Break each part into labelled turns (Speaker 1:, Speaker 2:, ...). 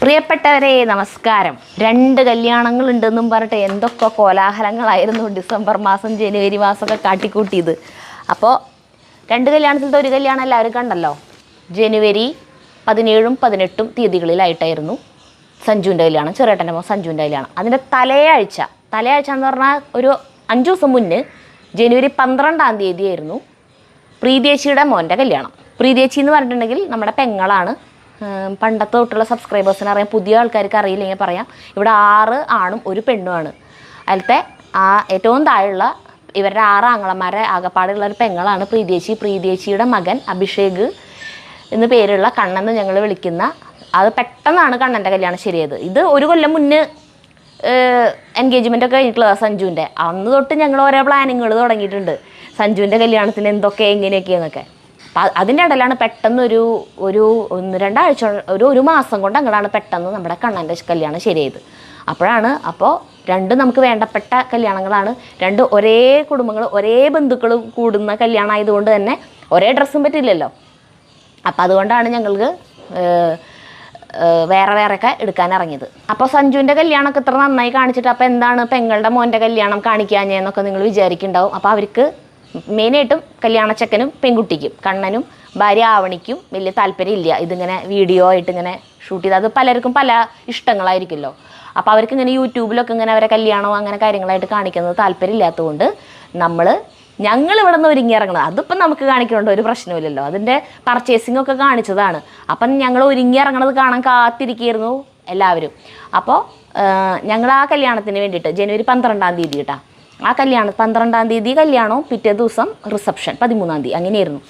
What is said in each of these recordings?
Speaker 1: പ്രിയപ്പെട്ടവരെ നമസ്കാരം. 2 കല്യാണങ്ങളുണ്ടെന്നും പറഞ്ഞിട്ട് എന്തൊക്കെ കോലാഹലങ്ങളായിരുന്നു ഡിസംബർ മാസം ജനുവരി മാസമൊക്കെ കാട്ടിക്കൂട്ടിയത്. അപ്പോൾ 2 കല്യാണത്തിലത്തെ ഒരു കല്യാണം എല്ലാവരും കണ്ടല്ലോ. ജനുവരി 17ഉം 18ഉം തീയതികളിലായിട്ടായിരുന്നു സഞ്ജുവിൻ്റെ കല്യാണം, ചെറിയേട്ടൻ്റെ മോൻ സഞ്ജുവിൻ്റെ കല്യാണം. അതിൻ്റെ തലയാഴ്ച എന്ന് പറഞ്ഞാൽ ഒരു 5 ദിവസം മുന്നേ ജനുവരി 12-ാം തീയതിയായിരുന്നു പ്രീതിയേച്ചിയുടെ മോൻ്റെ കല്യാണം. പ്രീതിയേച്ചി എന്ന് പറഞ്ഞിട്ടുണ്ടെങ്കിൽ നമ്മുടെ പെങ്ങളാണ്. പണ്ടത്തെ തൊട്ടുള്ള സബ്സ്ക്രൈബേഴ്സിന് അറിയാം, പുതിയ ആൾക്കാർക്ക് അറിയില്ലെങ്കിൽ പറയാം. ഇവിടെ 6 ആണും 1 പെണ്ണുമാണ്. അതിലത്തെ ഏറ്റവും താഴെയുള്ള ഇവരുടെ 6 ആങ്ങളമാരെ ആകപ്പാടുള്ള ഒരു പെങ്ങളാണ് പ്രീതിയേച്ചി. പ്രീതിയേച്ചിയുടെ മകൻ അഭിഷേക് എന്ന് പേരുള്ള കണ്ണെന്ന് ഞങ്ങൾ വിളിക്കുന്ന, അത് പെട്ടെന്നാണ് കണ്ണൻ്റെ കല്യാണം ശരിയായത്. ഇത് 1 കൊല്ലം മുന്നേ എൻഗേജ്മെൻ്റ് ഒക്കെ കഴിഞ്ഞിട്ടുള്ള സഞ്ജുവിൻ്റെ. അന്ന് തൊട്ട് ഞങ്ങൾ ഓരോ പ്ലാനിങ്ങൾ തുടങ്ങിയിട്ടുണ്ട്, സഞ്ജുവിൻ്റെ കല്യാണത്തിന് എന്തൊക്കെ എങ്ങനെയൊക്കെയെന്നൊക്കെ. അപ്പം അതിൻ്റെ ഇടയിലാണ് പെട്ടെന്ന് ഒരു 1-2 ആഴ്ച ഒരു മാസം കൊണ്ട് അങ്ങനെയാണ് പെട്ടെന്ന് നമ്മുടെ കണ്ണൻ്റെ കല്യാണം ശരിയായത്. അപ്പോൾ 2 നമുക്ക് വേണ്ടപ്പെട്ട കല്യാണങ്ങളാണ്. 2 ഒരേ കുടുംബങ്ങൾ, ഒരേ ബന്ധുക്കൾ കൂടുന്ന കല്യാണം ആയതുകൊണ്ട് തന്നെ ഒരേ ഡ്രസ്സും പറ്റില്ലല്ലോ. അപ്പം അതുകൊണ്ടാണ് ഞങ്ങൾക്ക് വേറെയൊക്കെ എടുക്കാൻ ഇറങ്ങിയത്. അപ്പോൾ സഞ്ജുവിൻ്റെ കല്യാണമൊക്കെ ഇത്ര നന്നായി കാണിച്ചിട്ട് അപ്പോൾ എന്താണ് പെങ്ങളുടെ മോൻ്റെ കല്യാണം കാണിക്കാഞ്ഞെന്നൊക്കെ നിങ്ങൾ വിചാരിക്കുന്നുണ്ടാവും. അപ്പോൾ അവർക്ക് മെയിനായിട്ടും കല്യാണച്ചക്കനും പെൺകുട്ടിക്കും, കണ്ണനും ഭാര്യ ആവണിക്കും വലിയ താല്പര്യമില്ല ഇതിങ്ങനെ വീഡിയോ ആയിട്ട് ഇങ്ങനെ ഷൂട്ട് ചെയ്ത്. അത് പലർക്കും പല ഇഷ്ടങ്ങളായിരിക്കുമല്ലോ. അപ്പോൾ അവർക്ക് ഇങ്ങനെ യൂട്യൂബിലൊക്കെ ഇങ്ങനെ അവരെ കല്യാണമോ അങ്ങനെ കാര്യങ്ങളായിട്ട് കാണിക്കുന്നത് താല്പര്യമില്ലാത്തതുകൊണ്ട് ഞങ്ങൾ ഇവിടെ നിന്ന് ഒരുങ്ങി ഇറങ്ങണം. അതിപ്പം നമുക്ക് കാണിക്കേണ്ട ഒരു പ്രശ്നമില്ലല്ലോ, അതിൻ്റെ പർച്ചേസിംഗ് ഒക്കെ കാണിച്ചതാണ്. അപ്പം ഞങ്ങൾ ഒരുങ്ങി ഇറങ്ങണത് കാണാൻ കാത്തിരിക്കുകയായിരുന്നു എല്ലാവരും. അപ്പോൾ ഞങ്ങൾ ആ കല്യാണത്തിന് വേണ്ടിയിട്ട് ജനുവരി 12-ാം തീയതി കേട്ടോ, ആ കല്യാണം 12-ാം തീയതി കല്യാണവും പിറ്റേ ദിവസം റിസപ്ഷൻ 13-ാം തീയതി അങ്ങനെയായിരുന്നു.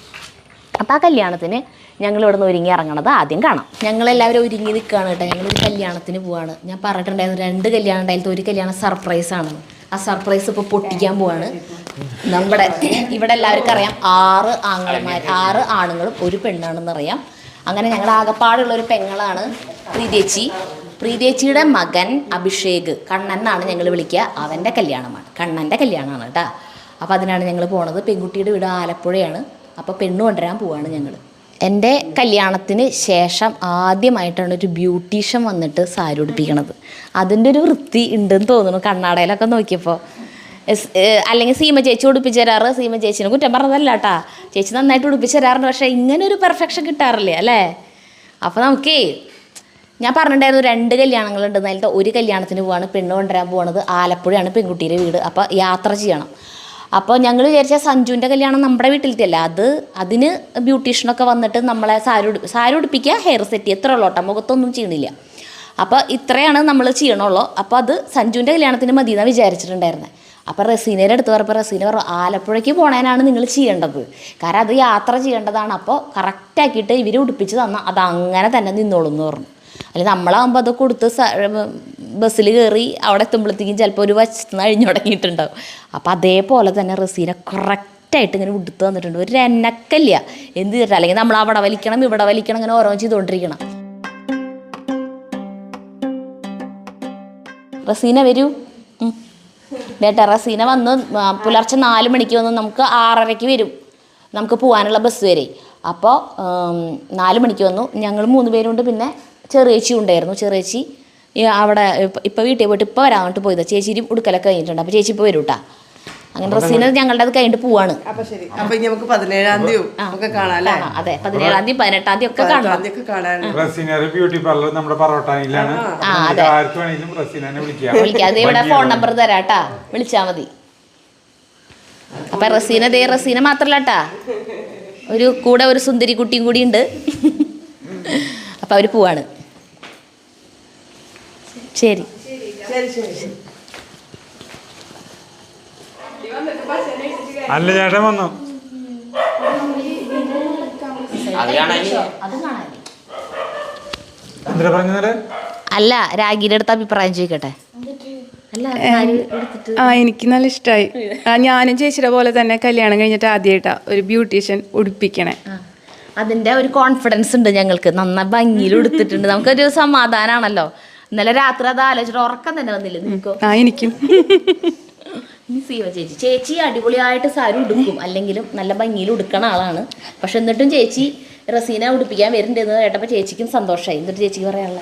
Speaker 1: അപ്പോൾ ആ കല്യാണത്തിന് ഞങ്ങൾ ഇവിടെ നിന്ന് ഒരുങ്ങി ഇറങ്ങണത് ആദ്യം കാണാം. ഞങ്ങളെല്ലാവരും ഒരുങ്ങി നിൽക്കുകയാണ് കേട്ടോ. ഞങ്ങളൊരു കല്യാണത്തിന് പോവാണ്. ഞാൻ പറഞ്ഞിട്ടുണ്ടായിരുന്നു 2 കല്യാണം ഉണ്ടായാലും ഒരു കല്യാണം സർപ്രൈസാണെന്ന്. ആ സർപ്രൈസ് ഇപ്പോൾ പൊട്ടിക്കാൻ പോവാണ്. നമ്മുടെ ഇവിടെ എല്ലാവർക്കും അറിയാം 6 ആണുങ്ങളും 1 പെണ്ണാണെന്ന് അറിയാം. അങ്ങനെ ഞങ്ങൾ ആകപ്പാടുള്ളൊരു പെങ്ങളാണ് പ്രീതിയേച്ചിയുടെ മകൻ അഭിഷേക്, കണ്ണനാണ് ഞങ്ങൾ വിളിക്കുക. അവൻ്റെ കല്യാണമാണ്, കണ്ണൻ്റെ കല്യാണമാണ് കേട്ടോ. അപ്പോൾ അതിനാണ് ഞങ്ങൾ പോണത്. പെൺകുട്ടിയുടെ വീട് ആലപ്പുഴയാണ്. അപ്പോൾ പെണ്ണ് കൊണ്ടുവരാൻ പോവാണ് ഞങ്ങൾ. എൻ്റെ കല്യാണത്തിന് ശേഷം ആദ്യമായിട്ടാണ് ഒരു ബ്യൂട്ടീഷ്യൻ വന്നിട്ട് സാരി ഉടുപ്പിക്കണത്. അതിൻ്റെ ഒരു വൃത്തി ഉണ്ടെന്ന് തോന്നുന്നു കണ്ണാടയിലൊക്കെ നോക്കിയപ്പോൾ. അല്ലെങ്കിൽ സീമ ചേച്ചി ഉടുപ്പിച്ച് തരാറ്. സീമ ചേച്ചിനെ കുറ്റം പറഞ്ഞതല്ല കേട്ടാ, ചേച്ചി നന്നായിട്ട് ഉടുപ്പിച്ച് തരാറുണ്ട്. പക്ഷേ ഇങ്ങനെ ഒരു പെർഫെക്ഷൻ കിട്ടാറില്ല അല്ലേ. അപ്പോൾ നമുക്കേ ഞാൻ പറഞ്ഞിട്ടുണ്ടായിരുന്നു 2 കല്യാണങ്ങളുണ്ടെന്ന്. അതിലത്തെ ഒരു കല്യാണത്തിന് പോവാണ്, പെണ്ണ് കൊണ്ടുവരാൻ പോകുന്നത് ആലപ്പുഴയാണ് പെൺകുട്ടിയുടെ വീട്. അപ്പോൾ യാത്ര ചെയ്യണം. അപ്പോൾ ഞങ്ങൾ വിചാരിച്ചാൽ സഞ്ജുവിൻ്റെ കല്യാണം നമ്മുടെ വീട്ടിലത്തെയല്ല, അതിന് ബ്യൂട്ടീഷ്യനൊക്കെ വന്നിട്ട് നമ്മളെ സാരി ഉടുപ്പിക്കുക, ഹെയർ സെറ്റ് ചെയ്യുക, ഇത്ര ഉള്ളോട്ടോ, മുഖത്തൊന്നും ചെയ്യണില്ല. അപ്പോൾ ഇത്രയാണ് നമ്മൾ ചെയ്യണുള്ളൂ. അപ്പോൾ അത് സഞ്ജുവിൻ്റെ കല്യാണത്തിന് മതി എന്നാണ് വിചാരിച്ചിട്ടുണ്ടായിരുന്നത്. അപ്പോൾ റസീനയുടെ അടുത്ത് പറഞ്ഞപ്പോൾ റസീന പറഞ്ഞു ആലപ്പുഴയ്ക്ക് പോണേനാണ് നിങ്ങൾ ചെയ്യേണ്ടത്, കാരണം അത് യാത്ര ചെയ്യേണ്ടതാണ്. അപ്പോൾ കറക്റ്റാക്കിയിട്ട് ഇവർ ഉടുപ്പിച്ച് തന്നാൽ അത് അങ്ങനെ തന്നെ നിന്നോളും എന്ന് പറഞ്ഞു. അല്ലെങ്കിൽ നമ്മളാകുമ്പോൾ അത് കൊടുത്ത് ബസ്സിൽ കയറി അവിടെ എത്തുമ്പോഴത്തേക്കും ചിലപ്പോൾ ഒരു വശത്ത് അഴിഞ്ഞു തുടങ്ങിയിട്ടുണ്ടാവും. അപ്പോൾ അതേപോലെ തന്നെ റസീന കറക്റ്റായിട്ട് ഇങ്ങനെ ഉടുത്ത് തന്നിട്ടുണ്ട്. ഒരു എണ്ണക്കല്ല എന്ത് ചെയ്തിട്ട്, അല്ലെങ്കിൽ നമ്മൾ അവിടെ വലിക്കണം ഇവിടെ വലിക്കണം, ഇങ്ങനെ ഓരോന്ന് ചെയ്തുകൊണ്ടിരിക്കണം. റസീന വരൂ വേട്ട. റസീന വന്ന് പുലർച്ചെ 4 മണിക്ക് വന്ന് നമുക്ക് 6:30-ക്ക് വരും നമുക്ക് പോകാനുള്ള ബസ് വരെ. അപ്പോൾ 4 മണിക്ക് വന്നു. ഞങ്ങൾ 3 പേരുണ്ട്, പിന്നെ ചെറിയേച്ചി ഉണ്ടായിരുന്നു. ചെറിയേച്ചി അവിടെ ഇപ്പോൾ വീട്ടിൽ പോയിട്ട് ഇപ്പോൾ വരാനായിട്ട് പോയത്. ചേച്ചി ഉടുക്കലൊക്കെ കഴിഞ്ഞിട്ടുണ്ട്. അപ്പോൾ ചേച്ചി ഇപ്പോൾ വരും കേട്ടോ. അങ്ങനെ റസീന ഞങ്ങളുടെ അത് കഴിഞ്ഞിട്ട് പോവാണ്.
Speaker 2: അതെ 17-ാം തീയതി ഒക്കെ കാണാം.
Speaker 1: അതെ 17-ാം തീയതി 18-ാം തീയതി ഒക്കെ കാണാം. വിളിക്കാതെ ഇവിടെ ഫോൺ നമ്പർ തരാം കേട്ടാ, വിളിച്ചാൽ മതി. അപ്പം റസീന മാത്രല്ല കേട്ടാ, കൂടെ ഒരു സുന്ദരി കുട്ടിയും കൂടി ഉണ്ട്. അപ്പം അവർ പോവാണ്. ശരി.
Speaker 3: അല്ല ചേട്ടൻ വന്നു.
Speaker 1: അല്ല രാഗിയുടെ അടുത്ത് അഭിപ്രായം ചോദിക്കട്ടെ.
Speaker 4: എനിക്ക് നല്ല ഇഷ്ടമായി. ഞാനും ചേച്ചിയുടെ പോലെ തന്നെ കല്യാണം കഴിഞ്ഞിട്ട് ആദ്യമായിട്ടാ ഒരു ബ്യൂട്ടീഷ്യൻ ഉടുപ്പിക്കണേ.
Speaker 1: അതിന്റെ ഒരു കോൺഫിഡൻസ് ഉണ്ട് ഞങ്ങൾക്ക്. നന്നായി ഭംഗിയിൽ ഉടുത്തിട്ടുണ്ട്. നമുക്കൊരു സമാധാനമാണല്ലോ. ഇന്നലെ രാത്രി അത് ആലോചിച്ചിട്ട് ഉറക്കം തന്നെ വന്നില്ല നിനക്കോ?
Speaker 4: എനിക്കും.
Speaker 1: സീവ ചേച്ചി അടിപൊളിയായിട്ട് സാരി ഉടുക്കും, അല്ലെങ്കിലും നല്ല ഭംഗിയിൽ ഉടുക്കണ ആളാണ്. പക്ഷെ എന്നിട്ടും ചേച്ചി റസീന ഉടുപ്പിക്കാൻ വരുന്നുണ്ടെന്ന് കേട്ടപ്പോൾ ചേച്ചിക്കും സന്തോഷമായി. എന്നിട്ട് ചേച്ചിക്ക് പറയാനുള്ള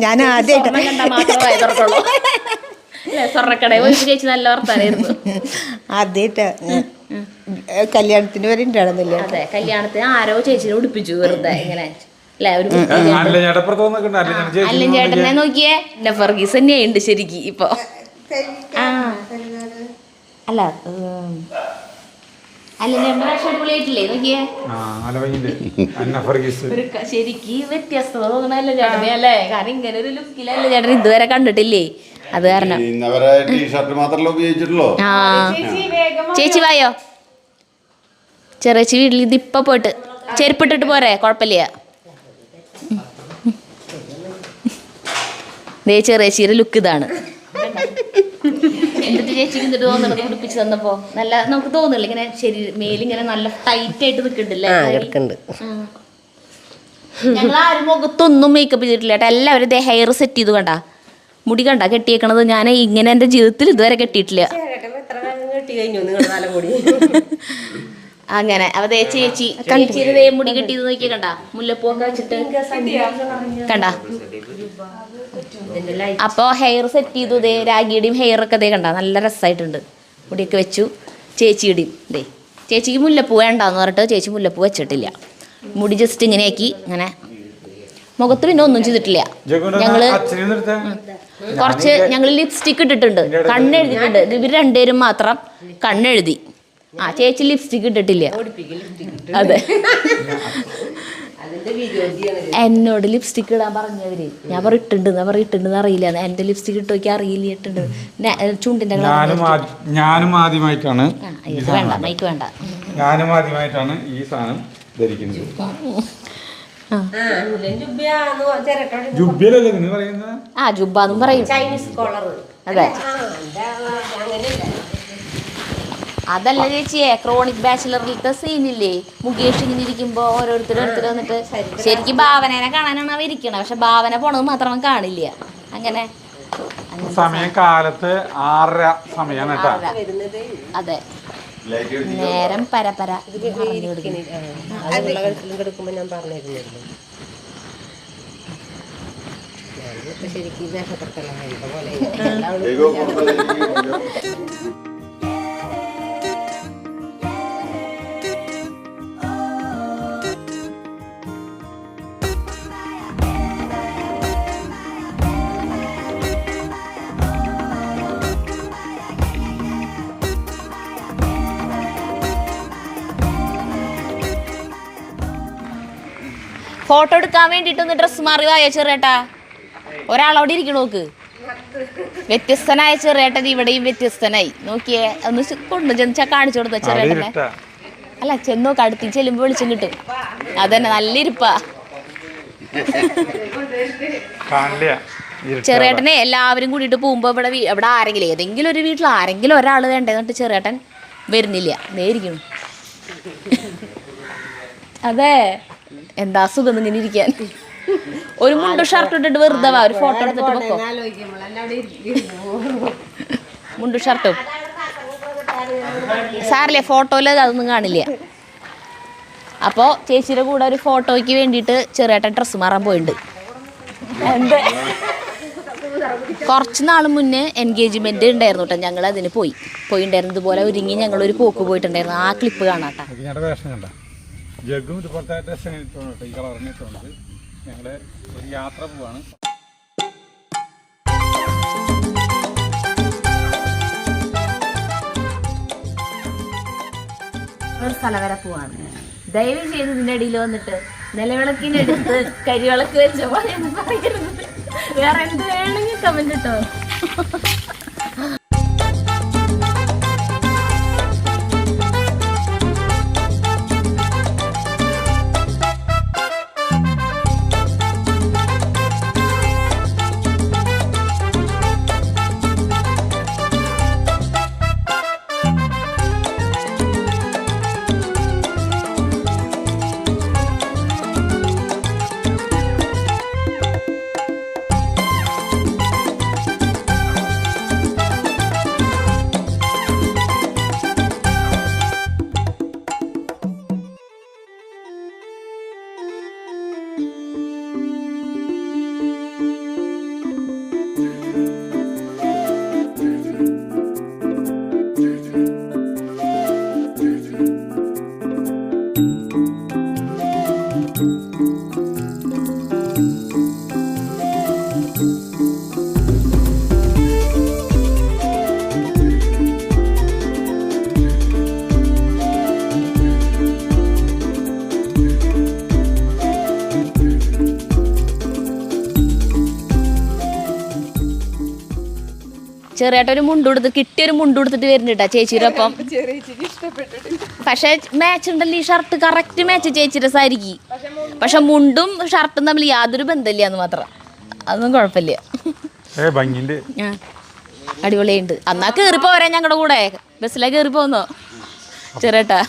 Speaker 5: ഞാൻ ആദ്യമായിട്ട്
Speaker 1: കണ്ടാൽ മാത്രമേ തുറക്കുള്ളൂ. സ്വർണ്ണക്കടയിൽ പോയി ചേച്ചി നല്ല വർത്താനായിരുന്നു.
Speaker 5: ആദ്യമായിട്ട് കല്യാണത്തിന് വരെ ഉണ്ടായിരുന്നില്ല.
Speaker 1: അതെ, കല്യാണത്തിന് ആരോ ചേച്ചിനെ ഉടുപ്പിച്ചു വെറുതെ ഇങ്ങനെ അല്ലെ. ഒരു അല്ലൻ ചേട്ടനെ നോക്കിയേ, ഫർഗീസ് തന്നെയുണ്ട് ശരിക്കും ഇപ്പൊ. ആ അല്ല അല്ലൻ ചേട്ടൻ പക്ഷെ അടിപൊളിയായിട്ടില്ലേ നോക്കിയേ. ശരിക്ക് വ്യത്യസ്തത തോന്നണ അല്ല ചേട്ടനെ അല്ലേ, കാരണം ഇങ്ങനെ ഒരു ലുക്കിലല്ല ചേട്ടൻ ഇതുവരെ കണ്ടിട്ടില്ലേ, അത് കാരണം. ആ ചേച്ചി വായോ, ചെറിയ വീട്ടിൽ ഇതിപ്പോ പോയിട്ട് ചെരുപ്പിട്ടിട്ട് പോരെ, കുഴപ്പമില്ല. ചെറിയ ലുക്ക് ഇതാണ്. എന്നിട്ട് ചേച്ചിക്ക് എന്നിട്ട് തോന്നണത് ഉടുപ്പിച്ച് തന്നപ്പോ നല്ല നമുക്ക് തോന്നില്ല, ഇങ്ങനെ ശരി മേലിങ്ങനെ നല്ല ടൈറ്റ് ആയിട്ട് നിൽക്കുന്നുണ്ടല്ലേ. ഞങ്ങൾ ആരും മുഖത്തൊന്നും മേക്കപ്പ് ചെയ്തിട്ടില്ല കേട്ടോ. എല്ലാവരും ഹെയർ സെറ്റ് ചെയ്തു കണ്ട, മുടി കണ്ട കെട്ടിയേക്കണത്. ഞാൻ ഇങ്ങനെ എൻ്റെ ജീവിതത്തിൽ ഇതുവരെ കെട്ടിയിട്ടില്ല. അങ്ങനെ അവ ചേച്ചി ചേച്ചിയുടെ മുടി കെട്ടിയത് നോക്കിയ കണ്ട, മുല്ലപ്പൂക്കെ വെച്ചിട്ട് കണ്ട. അപ്പൊ ഹെയർ സെറ്റ് ചെയ്തു. ദേ രാഗിയുടെയും ഹെയർ ഒക്കെ ദേ കണ്ട, നല്ല രസമായിട്ടുണ്ട്. മുടിയൊക്കെ വെച്ചു. ചേച്ചിയുടെയും ദേ ചേച്ചിക്ക് മുല്ലപ്പൂ വേണ്ടാന്ന് പറഞ്ഞിട്ട് ചേച്ചി മുല്ലപ്പൂ വെച്ചിട്ടില്ല. മുടി ജസ്റ്റ് ഇങ്ങനെയാക്കി ഇങ്ങനെ. മുഖത്ത് പിന്നെ ഒന്നും ചെയ്തിട്ടില്ല. ഞങ്ങള് ലിപ്സ്റ്റിക് ഇട്ടിട്ടുണ്ട്, കണ്ണെഴുതിയിട്ടുണ്ട്. ഇവർ രണ്ടുപേരും മാത്രം കണ്ണെഴുതി. ആ ചേച്ചി ലിപ്സ്റ്റിക് ഇട്ടിട്ടില്ല. അതെ, എന്നോട് ലിപ്സ്റ്റിക് ഇടാൻ പറഞ്ഞവര്. ഞാൻ ഇട്ടുണ്ടെന്ന് അറിയില്ല. എന്റെ ലിപ്സ്റ്റിക് ഇട്ട് നോക്കി അറിയില്ല ഇട്ടുണ്ട്. ചുണ്ടിന്റെ
Speaker 3: ഞാനും ആദ്യമായിട്ടാണ്
Speaker 1: ഇത് വേണ്ട, മൈക്ക് വേണ്ട.
Speaker 3: ഞാനും ആദ്യമായിട്ടാണ് ഈ സാധനം ധരിക്കുന്നത്. ജുബ്ബിലല്ലേ നിങ്ങൾ പറയുന്നത്?
Speaker 1: ആ ജുബ്ബാന്നും പറയും.
Speaker 2: Chinese collar.
Speaker 1: അതെ, അതല്ല ചേച്ചിയെ ക്രോണിക് ബാച്ചിലറിലത്തെ സീനില്ലേ, മുകേഷ് ഇങ്ങനെ ഇരിക്കുമ്പോ ഓരോരുത്തർ വന്നിട്ട് ശരിക്കും ഭാവനേനെ കാണാനാണ് അവ ഇരിക്കണത്. പക്ഷെ ഭാവന പോണത് മാത്രം അവൻ കാണില്ല. അങ്ങനെ
Speaker 3: സമയം കാലത്ത് 6:30 സമയമാണ് കേട്ടോ.
Speaker 1: അതെ, നേരം പരപര
Speaker 2: കിടക്കുമ്പോ ഞാൻ പറഞ്ഞിരുന്നു ശരിക്കും
Speaker 1: ഫോട്ടോ എടുക്കാൻ വേണ്ടിട്ടൊന്ന് ഡ്രസ് മാറി വായോ ചെറിയേട്ടാ. ഒരാളവിടെ ഇരിക്കണോക്ക്. വ്യത്യസ്തനായ ചെറിയേട്ടൻ ഇവിടെയും വ്യത്യസ്തനായി. നോക്കിയേ, ഒന്ന് കൊണ്ടു ചെന്ന് കാണിച്ചു കൊടുത്ത ചെറിയേട്ടനെ. അല്ല ചെന്നോക്ക്, അടുത്ത് ചെല്ലുമ്പോ വെളിച്ചം കിട്ടും. അതന്നെ, നല്ല ഇരിപ്പാ. ചെറിയേട്ടനെ എല്ലാവരും കൂടിയിട്ട് പോകുമ്പോ ഇവിടെ ആരെങ്കിലും ഏതെങ്കിലും ഒരു വീട്ടിൽ ആരെങ്കിലും ഒരാൾ വേണ്ടതെന്നിട്ട് ചെറിയേട്ടൻ വരുന്നില്ല, നേരിക്കണം. അതെ, എന്താ സുഖം ഇങ്ങനെ ഇരിക്കാൻ. ഒരു മുണ്ട് ഷർട്ട് ഇട്ടിട്ട് വെറുതെ ഒരു ഫോട്ടോ എടുത്തിട്ട് വെക്കോ. മുണ്ട് ഷർട്ടും സാറില്ലേ, ഫോട്ടോയില് അതൊന്നും കാണില്ല. അപ്പോൾ ചേച്ചിയുടെ കൂടെ ഒരു ഫോട്ടോയ്ക്ക് വേണ്ടിയിട്ട് ചെറിയേട്ടൻ ഡ്രസ്സ് മാറാൻ പോയിട്ടുണ്ട്. കുറച്ച് നാൾ മുന്നേ എൻഗേജ്മെന്റ് ഉണ്ടായിരുന്നു കേട്ടോ. ഞങ്ങൾ അതിന് പോയിണ്ടായിരുന്നു. ഇതുപോലെ ഒരുങ്ങി ഞങ്ങളൊരു പോക്ക് പോയിട്ടുണ്ടായിരുന്നു. ആ ക്ലിപ്പ് കാണാട്ടോ.
Speaker 3: ജഗ്ഗും ഇതുപോലത്തെ ഡ്രസ്സ് ഇട്ടുകൊണ്ട് ഈ കളറിന് ഇട്ടുകൊണ്ട് ഞങ്ങൾ ഒരു യാത്ര പോവാണ്.
Speaker 1: ഒരു സ്ഥലം വരെ പോവാണ്. ദയവ് ചെയ്ത് ഇതിൻ്റെ ഇടയിൽ വന്നിട്ട് നിലവിളക്കിനെടുത്ത് കരിവിളക്ക് വെച്ചപ്പോൾ എന്ന് പറയരുത്. വേറെ എന്ത് വേണമെങ്കിൽ കമന്റ് ഇട്ടോ. ചെറിയായിട്ടൊരു മുണ്ടുകൊടുത്ത് കിട്ടിയൊരു മുണ്ടുകൊടുത്തിട്ട് വരുന്നുണ്ടാ ചേച്ചിയുടെ ഒപ്പം. പക്ഷെ മാച്ച് ഉണ്ടല്ലോ ഈ ഷർട്ട് കറക്റ്റ് മാച്ച് ചേച്ചിയുടെ സാരിക്ക്. പക്ഷെ മുണ്ടും ഷർട്ടും തമ്മിൽ യാതൊരു ബന്ധമില്ല എന്ന് മാത്രം. അതൊന്നും കുഴപ്പമില്ല. അടിപൊളിയുണ്ട്. എന്നാ കേറി പോരാ ഞങ്ങളുടെ കൂടെ. ബസ്സിലേക്ക് കയറി പോന്നോ ചെറിയേട്ടാ?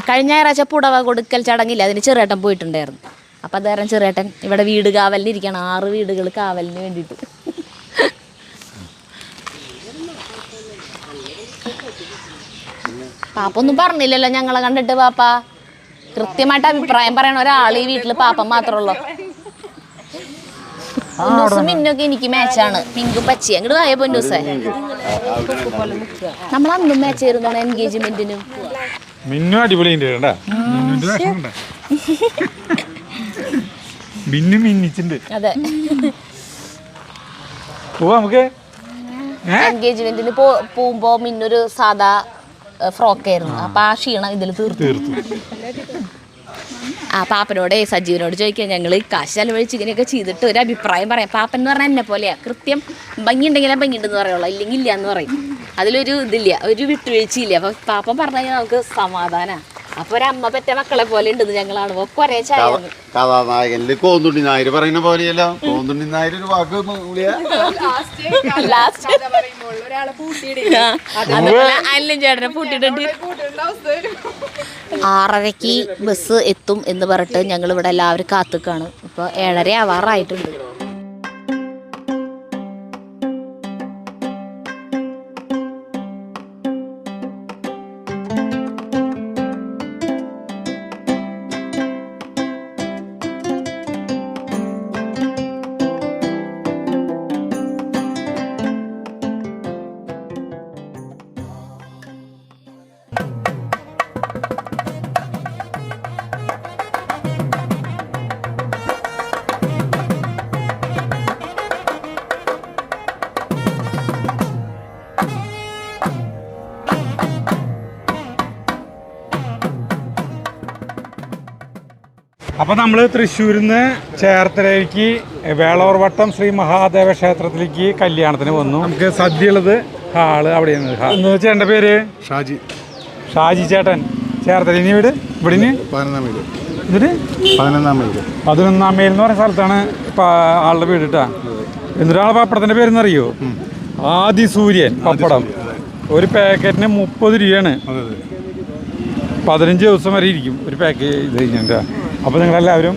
Speaker 1: കഴിഞ്ഞ ഞായറാഴ്ച പുടവ കൊടുക്കൽ ചടങ്ങില്ല, അതിന് ചെറിയേട്ടൻ പോയിട്ടുണ്ടായിരുന്നു. അപ്പം അതാരം ചെറിയേട്ടൻ ഇവിടെ വീട് കാവലിന് ഇരിക്കണം. 6 വീടുകൾ കാവലിന് വേണ്ടിയിട്ട്. പാപ്പ ഒന്നും പറഞ്ഞില്ലല്ലോ ഞങ്ങളെ കണ്ടിട്ട്. പാപ്പ കൃത്യമായിട്ട് അഭിപ്രായം പറയണ ഒരാൾ ഈ വീട്ടില് പാപ്പ മാത്രമല്ലോ. പൊന്നൂസും മിന്നൊക്കെ എനിക്ക് മാച്ചാണ്. പിങ്കും പച്ചയും അങ്ങോട്ട് ആയ പൊന്നൂസേ. നമ്മളന്നും മാച്ച് ആയിരുന്നു എൻഗേജ്മെന്റിനും.
Speaker 3: മിന്നു അടിപൊളിയുണ്ട്. മിന്നു മിന്നിച്ചിണ്ട്.
Speaker 1: അതെ,
Speaker 3: നമുക്ക്
Speaker 1: എൻഗേജ്മെന്റിന് പോകുമ്പോ മിന്നൊരു സാധാ ഫ്രോക്കായിരുന്നു. അപ്പൊ ആ ക്ഷീണം ഇതിൽ തീർത്തു. പാപ്പനോടെ സജീവനോട് ചോദിക്കാം, ഞങ്ങൾ കാശ് ചെലവഴിച്ച് ഇങ്ങനെയൊക്കെ ചെയ്തിട്ട് ഒരു അഭിപ്രായം പറയാം. പാപ്പൻ എന്ന് പറഞ്ഞാൽ എന്നെ പോലെയാ. കൃത്യം ഭംഗി ഉണ്ടെങ്കിലേ ഭംഗിയുണ്ടെന്ന് പറയുള്ളൂ, ഇല്ലെങ്കിൽ ഇല്ല എന്ന് പറയും. അതിലൊരു ഇതില്ല, ഒരു വിട്ടുവീഴ്ചയില്ല. അപ്പൊ പാപ്പൻ പറഞ്ഞു കഴിഞ്ഞാൽ നമുക്ക് സമാധാനമാണ്. അപ്പൊ ഒരമ്മ പെറ്റ മക്കളെ പോലെ ഉണ്ടെന്ന് ഞങ്ങളാണ് ഒരേ ചായ.
Speaker 6: കഥാനായകനില് കോന്തുണ്ണി നായർ പറയുന്ന പോലെയല്ല. കോന്തുണ്ണി നായർ ഒരു വാക്ക്
Speaker 1: അല്ലും ചേട്ടനെ പൂട്ടിട്ടുണ്ട്. 6:30 ബസ് എത്തും എന്ന് പറഞ്ഞിട്ട് ഞങ്ങൾ ഇവിടെ എല്ലാവരും കാത്തുക്കാണ്. ഇപ്പൊ 7:30 ആവാറായിട്ടുണ്ട്.
Speaker 3: അപ്പോൾ നമ്മൾ തൃശ്ശൂരിൽ നിന്ന് ചേർത്തലയിലേക്ക് വേളവർവട്ടം ശ്രീ മഹാദേവ ക്ഷേത്രത്തിലേക്ക് കല്യാണത്തിന് വന്നു. നമുക്ക് സദ്യ ഉള്ളത് ഹാള് അവിടെയാണ്. ചേട്ടൻ്റെ പേര് ഷാജി ചേട്ടൻ. ചേർത്തല ഇനി വീട് ഇവിടെ 11 മൈൽ എന്ന് പറഞ്ഞ സ്ഥലത്താണ് ആളുടെ വീട് കേട്ടാ. എന്നിട്ടാളെ പപ്പടത്തിൻ്റെ പേരെന്നറിയോ? ആദിസൂര്യൻ പപ്പടം. ഒരു പാക്കറ്റിന് 30 രൂപയാണ്. 15 ദിവസം വരെ ഇരിക്കും ഒരു പാക്കേജ് ഇത് കഴിഞ്ഞിട്ട്. അപ്പോൾ നിങ്ങളെല്ലാവരും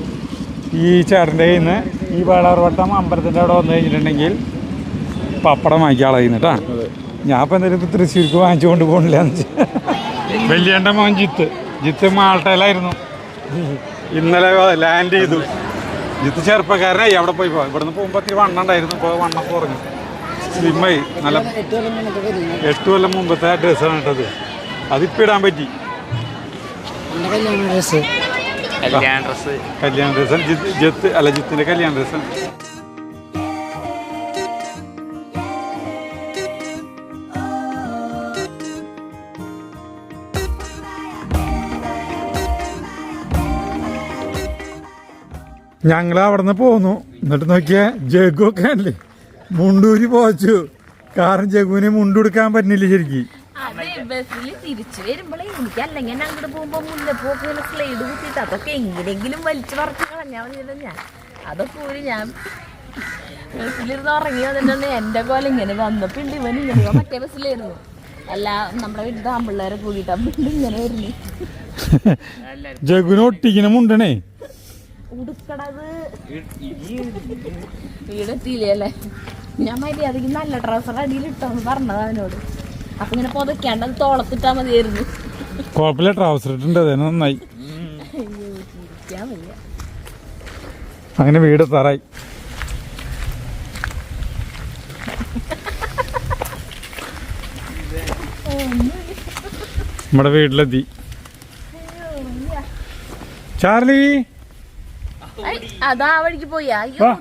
Speaker 3: ഈ ചേട്ടൻ്റെ കയ്യിൽ നിന്ന് ഈ വേളാർവട്ടം അമ്പലത്തിൻ്റെ അവിടെ വന്നു കഴിഞ്ഞിട്ടുണ്ടെങ്കിൽ പപ്പടം വാങ്ങിക്കാൻ ആളായിരുന്നു കേട്ടോ. ഞാൻ ഇപ്പോൾ എന്തെങ്കിലും തൃശ്ശൂർക്ക് വാങ്ങിച്ചു കൊണ്ട് പോകണില്ല എന്ന് വെച്ചാൽ വലിയേണ്ട മോൻ ജിത്ത് മാൾട്ടയിലായിരുന്നു. ഇന്നലെ ലാൻഡ് ചെയ്തു. ജിത്ത് ചെറുപ്പക്കാരനായി അവിടെ പോയി ഇവിടുന്ന് പോകുമ്പോൾ ഒത്തിരി വണ്ണം ഉണ്ടായിരുന്നു. ഇപ്പോൾ വണ്ണം കുറഞ്ഞു, സ്ലിമ്മായി. നല്ല 8 കൊല്ലം മുമ്പത്തെ ഡ്രസ്സാണ് കേട്ടത്. അതിപ്പോൾ ഇടാൻ പറ്റി. കല്യാണ ഡ്രസ്സ് ജിത്തിന്റെ കല്യാണ ഡ്രസ്സ്. ഞങ്ങൾ അവിടെ നിന്ന് പോന്നു. എന്നിട്ട് നോക്കിയ ജഗു ഒക്കെ അല്ലേ മുണ്ടൂരി പോച്ചു. കാരണം ജഗുവിനെ മുണ്ടെടുക്കാൻ പറ്റുന്നില്ല ശരിക്കും.
Speaker 1: ബസ്സിൽ തിരിച്ചു വരുമ്പോഴേ എനിക്ക് അല്ലെങ്കിൽ അങ്ങോട്ട് പോകുമ്പോ മുല്ലപ്പൂക്കെ സ്ലൈഡ് കുത്തിയിട്ട് അതൊക്കെ എങ്ങനെയെങ്കിലും വലിച്ചു പറിച്ച് കളഞ്ഞാൽ മതിയല്ലോ. ഞാൻ അതൊക്കെ ഒരു ഞാൻ ബസ്സിലിരുന്ന് ഉറങ്ങി വന്നിട്ടുണ്ട്. എന്റെ പോലെ ഇങ്ങനെ വന്നപ്പോ ഉണ്ട് ഇവൻ ഇങ്ങനെ മറ്റേ ബസ്സിലായിരുന്നു. അല്ല നമ്മുടെ വീട്ടിൽ ആമ്പിള്ളേരെ കൂടിയിട്ട് ഇങ്ങനെ വരുന്നു.
Speaker 3: ജഗുവിനെ ഒട്ടിക്കുന്ന മുണ്ടണേ
Speaker 1: ഉടുക്കടത് വീടെത്തിയില്ലേ അല്ലേ? ഞാൻ മര്യാദക്ക് നല്ല ട്രൗസർ അടിയിലിട്ടോന്ന് പറഞ്ഞത് അവനോട്. അപ്പൊ ഇങ്ങനെ പൊതയ്ക്കാണ്ട് അത് തോളത്തിട്ടാ മതിയായിരുന്നു.
Speaker 3: കുഴപ്പമില്ല, ട്രൗസർ ഇട്ടുണ്ട്, അത് നന്നായി. അങ്ങനെ വീട് തറായി. നമ്മുടെ വീട്ടിലെത്തി. ചാർലി
Speaker 1: അതാ വഴിക്ക് പോയാ
Speaker 3: വാ.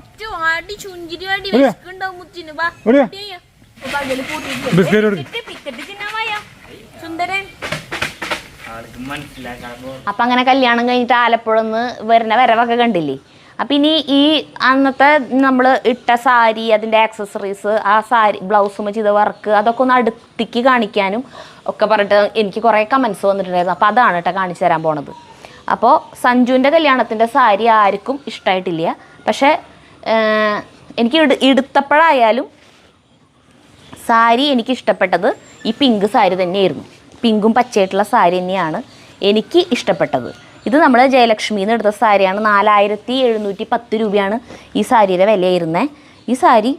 Speaker 1: ആടി ചുഞ്ചിരി ആടി
Speaker 3: ഓടിയാ.
Speaker 1: വിശക്കുണ്ടാവും മുച്ചിന് വാ
Speaker 3: ഓടിയാ.
Speaker 1: ഓടിയാ. പകല് പൂട്ടിയിട്ട്
Speaker 3: ബിസ്ക്കറ്റ് കൊടുക്ക്.
Speaker 1: ബിസ്ക്കറ്റ് തിന്നാൻ വായാ സുന്ദരൻ. അപ്പൊ അങ്ങനെ കല്യാണം കഴിഞ്ഞിട്ട് ആലപ്പുഴ നിന്ന് വരുന്ന വരവൊക്കെ കണ്ടില്ലേ. അപ്പം ഇനി ഈ അന്നത്തെ നമ്മൾ ഇട്ട സാരി, അതിൻ്റെ ആക്സസറീസ്, ആ സാരി ബ്ലൗസും ചെയ്ത വർക്ക്, അതൊക്കെ ഒന്ന് അടുത്തേക്ക് കാണിക്കാനും ഒക്കെ പറഞ്ഞിട്ട് എനിക്ക് കുറേ കമൻസ് വന്നിട്ടുണ്ടായിരുന്നു. അപ്പോൾ അതാണ് കേട്ടോ കാണിച്ചു തരാൻ പോണത്. അപ്പോൾ സഞ്ജുവിൻ്റെ കല്യാണത്തിൻ്റെ സാരി ആർക്കും ഇഷ്ടമായിട്ടില്ല. പക്ഷേ എനിക്ക് എടുത്തപ്പോഴായാലും സാരി എനിക്ക് ഇഷ്ടപ്പെട്ടത് ഈ പിങ്ക് സാരി തന്നെയായിരുന്നു. പിങ്കും പച്ചയായിട്ടുള്ള സാരി തന്നെയാണ് എനിക്ക് ഇഷ്ടപ്പെട്ടത്. ഇത് നമ്മൾ ജയലക്ഷ്മിയിൽ നിന്ന് എടുത്ത സാരിയാണ്. 4710 രൂപയാണ് ഈ സാരിയുടെ വിലയായിരുന്നത്. ഈ സാരി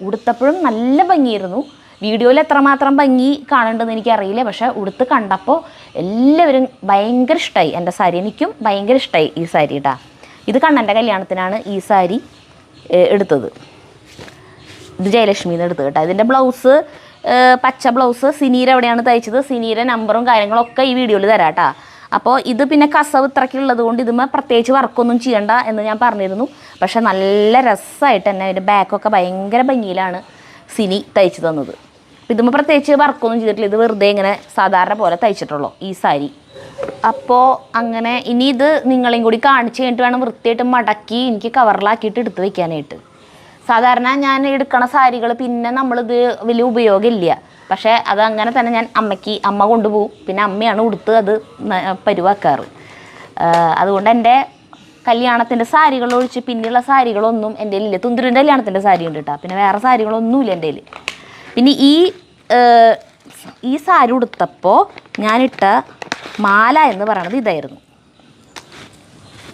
Speaker 1: ഉടുത്തപ്പോഴും നല്ല ഭംഗിയായിരുന്നു. വീഡിയോയിൽ എത്രമാത്രം ഭംഗി കാണേണ്ടതെന്ന് എനിക്കറിയില്ല. പക്ഷേ ഉടുത്ത് കണ്ടപ്പോൾ എല്ലാവരും ഭയങ്കര ഇഷ്ടമായി എൻ്റെ സാരി. എനിക്കും ഭയങ്കര ഇഷ്ടമായി ഈ സാരി കേട്ടോ. ഇത് കണ്ണൻ്റെ കല്യാണത്തിനാണ് ഈ സാരി എടുത്തത്. ഇത് ജയലക്ഷ്മിയിൽ നിന്ന് എടുത്തത് കേട്ടോ. ഇതിൻ്റെ ബ്ലൗസ് പച്ച ബ്ലൗസ് സിനീര എവിടെയാണ് തയ്ച്ചത്, സിനീര നമ്പറും കാര്യങ്ങളൊക്കെ ഈ വീഡിയോയിൽ തരാം കേട്ടോ. അപ്പോൾ ഇത് പിന്നെ കസവ് ഇത്രയ്ക്കുള്ളത് കൊണ്ട് ഇതുമ്മേ പ്രത്യേകിച്ച് വർക്കൊന്നും ചെയ്യണ്ട എന്ന് ഞാൻ പറഞ്ഞിരുന്നു. പക്ഷെ നല്ല രസമായിട്ട് തന്നെ അതിൻ്റെ ബാക്കൊക്കെ ഭയങ്കര ഭംഗിയിലാണ് സിനി തയ്ച്ചു തന്നത്. അപ്പോൾ ഇതുമ്മേ പ്രത്യേകിച്ച് വർക്കൊന്നും ചെയ്തിട്ടില്ല. ഇത് വെറുതെ ഇങ്ങനെ സാധാരണ പോലെ തയ്ച്ചിട്ടുള്ളൂ ഈ സാരി. അപ്പോൾ അങ്ങനെ ഇനി ഇത് നിങ്ങളെയും കൂടി കാണിച്ച് കഴിഞ്ഞിട്ട് വേണം വൃത്തിയായിട്ട് മടക്കി എനിക്ക് കവറിലാക്കിയിട്ട് എടുത്ത് വയ്ക്കാനായിട്ട്. സാധാരണ ഞാൻ എടുക്കണ സാരികൾ പിന്നെ നമ്മളിത് വലിയ ഉപയോഗമില്ല. പക്ഷേ അത് അങ്ങനെ തന്നെ ഞാൻ അമ്മ കൊണ്ടുപോകും. പിന്നെ അമ്മയാണ് ഉടുത്ത് അത് പരുവാക്കാറ്. അതുകൊണ്ട് എൻ്റെ കല്യാണത്തിൻ്റെ സാരികൾ ഒഴിച്ച് പിന്നെയുള്ള സാരികളൊന്നും എൻ്റെ ഇല്ല. തുന്തുരിൻ്റെ കല്യാണത്തിൻ്റെ സാരി ഉണ്ട് കേട്ടോ. പിന്നെ വേറെ സാരികളൊന്നുമില്ല എൻ്റെ കയ്യിൽ. പിന്നെ ഈ സാരി ഉടുത്തപ്പോൾ ഞാനിട്ട മാല എന്ന് പറയണത് ഇതായിരുന്നു.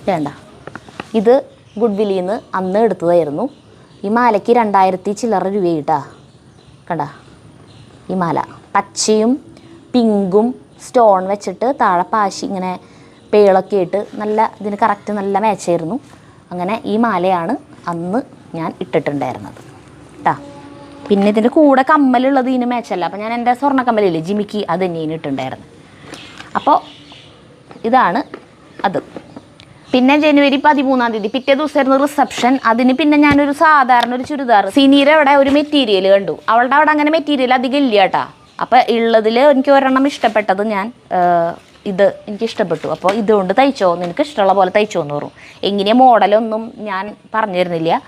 Speaker 1: വേണ്ട, ഇത് ഗുഡ്വില്ലിൽ നിന്ന് അന്ന് എടുത്തതായിരുന്നു. ഈ മാലയ്ക്ക് 2000 ചില്ലറ രൂപയിട്ടാ. കണ്ട ഈ മാല പച്ചയും പിങ്കും സ്റ്റോൺ വെച്ചിട്ട് താഴെ പാശി ഇങ്ങനെ പേളൊക്കെ ഇട്ട് നല്ല ഇതിന് കറക്റ്റ് നല്ല മാച്ചായിരുന്നു. അങ്ങനെ ഈ മാലയാണ് അന്ന് ഞാൻ ഇട്ടിട്ടുണ്ടായിരുന്നത് കേട്ടോ. പിന്നെ ഇതിൻ്റെ കൂടെ കമ്മലുള്ളത് ഇതിന് മാച്ചല്ല. അപ്പോൾ ഞാൻ എൻ്റെ സ്വർണ്ണ കമ്മലില്ലേ ജിമിക്ക് അത് തന്നെയാണ് ഇട്ടുണ്ടായിരുന്നത്. അപ്പോൾ ഇതാണ് അത്. പിന്നെ ജനുവരി 13-ാം തീയതി പിറ്റേ ദിവസമായിരുന്നു റിസപ്ഷൻ. അതിന് പിന്നെ ഞാനൊരു സാധാരണ ഒരു ചുരിദാർ സിനീര അവിടെ ഒരു മെറ്റീരിയൽ കണ്ടു. അവളുടെ അവിടെ അങ്ങനെ മെറ്റീരിയൽ അധികം ഇല്ല കേട്ടോ. അപ്പോൾ ഉള്ളതിൽ എനിക്ക് ഒരെണ്ണം ഇഷ്ടപ്പെട്ടത് ഞാൻ ഇത് എനിക്ക് ഇഷ്ടപ്പെട്ടു. അപ്പോൾ ഇതുകൊണ്ട് തയ്ച്ചോ, നിനക്ക് ഇഷ്ടമുള്ള പോലെ തയ്ച്ചോ എന്ന് പറഞ്ഞു. എങ്ങനെയാണ് മോഡലൊന്നും ഞാൻ പറഞ്ഞു തരുന്നില്ല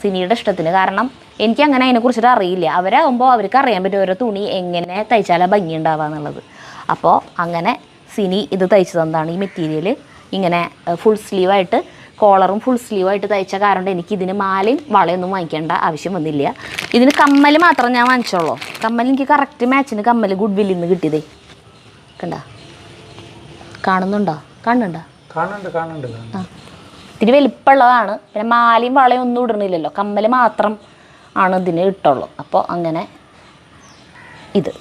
Speaker 1: സിനിയുടെ ഇഷ്ടത്തിന്. കാരണം എനിക്കങ്ങനെ അതിനെക്കുറിച്ചിട്ട് അറിയില്ല. അവരാകുമ്പോൾ അവർക്ക് അറിയാൻ പറ്റും ഓരോ തുണി എങ്ങനെ തയ്ച്ചാലാണ് ഭംഗി ഉണ്ടാവുക എന്നുള്ളത്. അപ്പോൾ അങ്ങനെ സിനി ഇത് തയ്ച്ചു തന്നതാണ്. ഈ മെറ്റീരിയൽ ഇങ്ങനെ ഫുൾ സ്ലീവായിട്ട് കോളറും ഫുൾ സ്ലീവായിട്ട് തയ്ച്ച കാരണം എനിക്കിതിന് മാലയും വളയൊന്നും വാങ്ങിക്കേണ്ട ആവശ്യം വന്നില്ല. ഇതിന് കമ്മൽ മാത്രം ഞാൻ വാങ്ങിച്ചോളൂ. കമ്മൽ എനിക്ക് കറക്റ്റ് മാച്ചിന് കമ്മൽ ഗുഡ്വില്ലിൽ നിന്ന് കിട്ടിയതേ. കണ്ട കാണുന്നുണ്ടോ? കാണുന്നുണ്ടോ? ആ ഇത്തിരി വലിപ്പമുള്ളതാണ്. പിന്നെ മാലയും വളയും ഒന്നും ഇടണില്ലല്ലോ, കമ്മൽ മാത്രം ആണ് ഇതിന് ഇട്ടുള്ളൂ. അപ്പോൾ അങ്ങനെ ഇത്.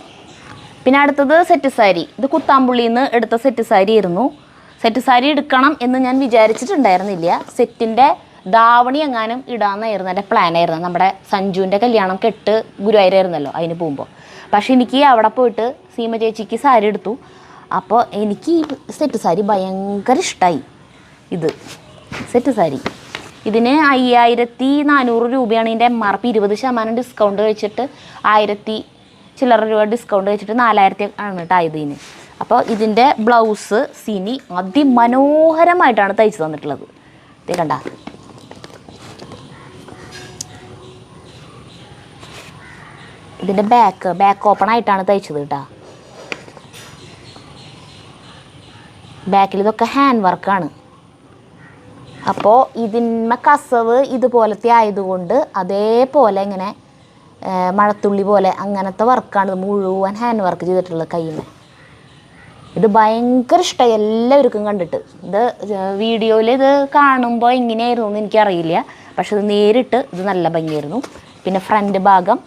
Speaker 1: പിന്നെ അടുത്തത് സെറ്റ് സാരി. ഇത് കുത്താമ്പുള്ളിയിൽ നിന്ന് എടുത്ത സെറ്റ് സാരി ആയിരുന്നു. സെറ്റ് സാരി എടുക്കണം എന്ന് ഞാൻ വിചാരിച്ചിട്ടുണ്ടായിരുന്നില്ല. സെറ്റിൻ്റെ ധാവണി എങ്ങാനും ഇടാമെന്നായിരുന്നു എൻ്റെ പ്ലാനായിരുന്നു. നമ്മുടെ സഞ്ജുവിൻ്റെ കല്യാണം കെട്ട് ഗുരുവായൂരായിരുന്നല്ലോ അതിന് പോകുമ്പോൾ. പക്ഷേ എനിക്ക് അവിടെ പോയിട്ട് സീമ ചേച്ചിക്ക് സാരി എടുത്തു. അപ്പോൾ എനിക്ക് ഈ സെറ്റ് സാരി ഭയങ്കര ഇഷ്ടമായി. ഇത് സെറ്റ് സാരി ഇതിന് 5400 രൂപയാണ് ഇതിൻ്റെ MRP. 20% ഡിസ്കൗണ്ട് കഴിച്ചിട്ട് 1000 ചില്ലറ രൂപ ഡിസ്കൗണ്ട് വെച്ചിട്ട് 4000 ആണ് കേട്ടോ ഇതിന്. അപ്പോൾ ഇതിൻ്റെ ബ്ലൗസ് സിനി അതിമനോഹരമായിട്ടാണ് തയ്ച്ചു തന്നിട്ടുള്ളത്. ഇത് കണ്ട ഇതിൻ്റെ ബാക്ക് ഓപ്പൺ ആയിട്ടാണ് തയ്ച്ചത് കേട്ടോ. ബാക്കിൽ ഇതൊക്കെ ഹാൻഡ് വർക്കാണ്. അപ്പോൾ ഇതിന്മേ കസവ് ഇതുപോലത്തെ ആയതുകൊണ്ട് അതേപോലെ ഇങ്ങനെ മഴത്തുള്ളി പോലെ അങ്ങനത്തെ വർക്കാണ്. ഇത് മുഴുവൻ ഹാൻഡ് വർക്ക് ചെയ്തിട്ടുള്ളത് കയ്യിൽ. ഇത് ഭയങ്കര ഇഷ്ടമായി എല്ലാവർക്കും കണ്ടിട്ട്. ഇത് വീഡിയോയിൽ ഇത് കാണുമ്പോൾ എങ്ങനെയായിരുന്നു എന്ന് എനിക്കറിയില്ല. പക്ഷെ ഇത് നേരിട്ട് ഇത് നല്ല ഭംഗിയായിരുന്നു. പിന്നെ ഫ്രണ്ട് ഭാഗം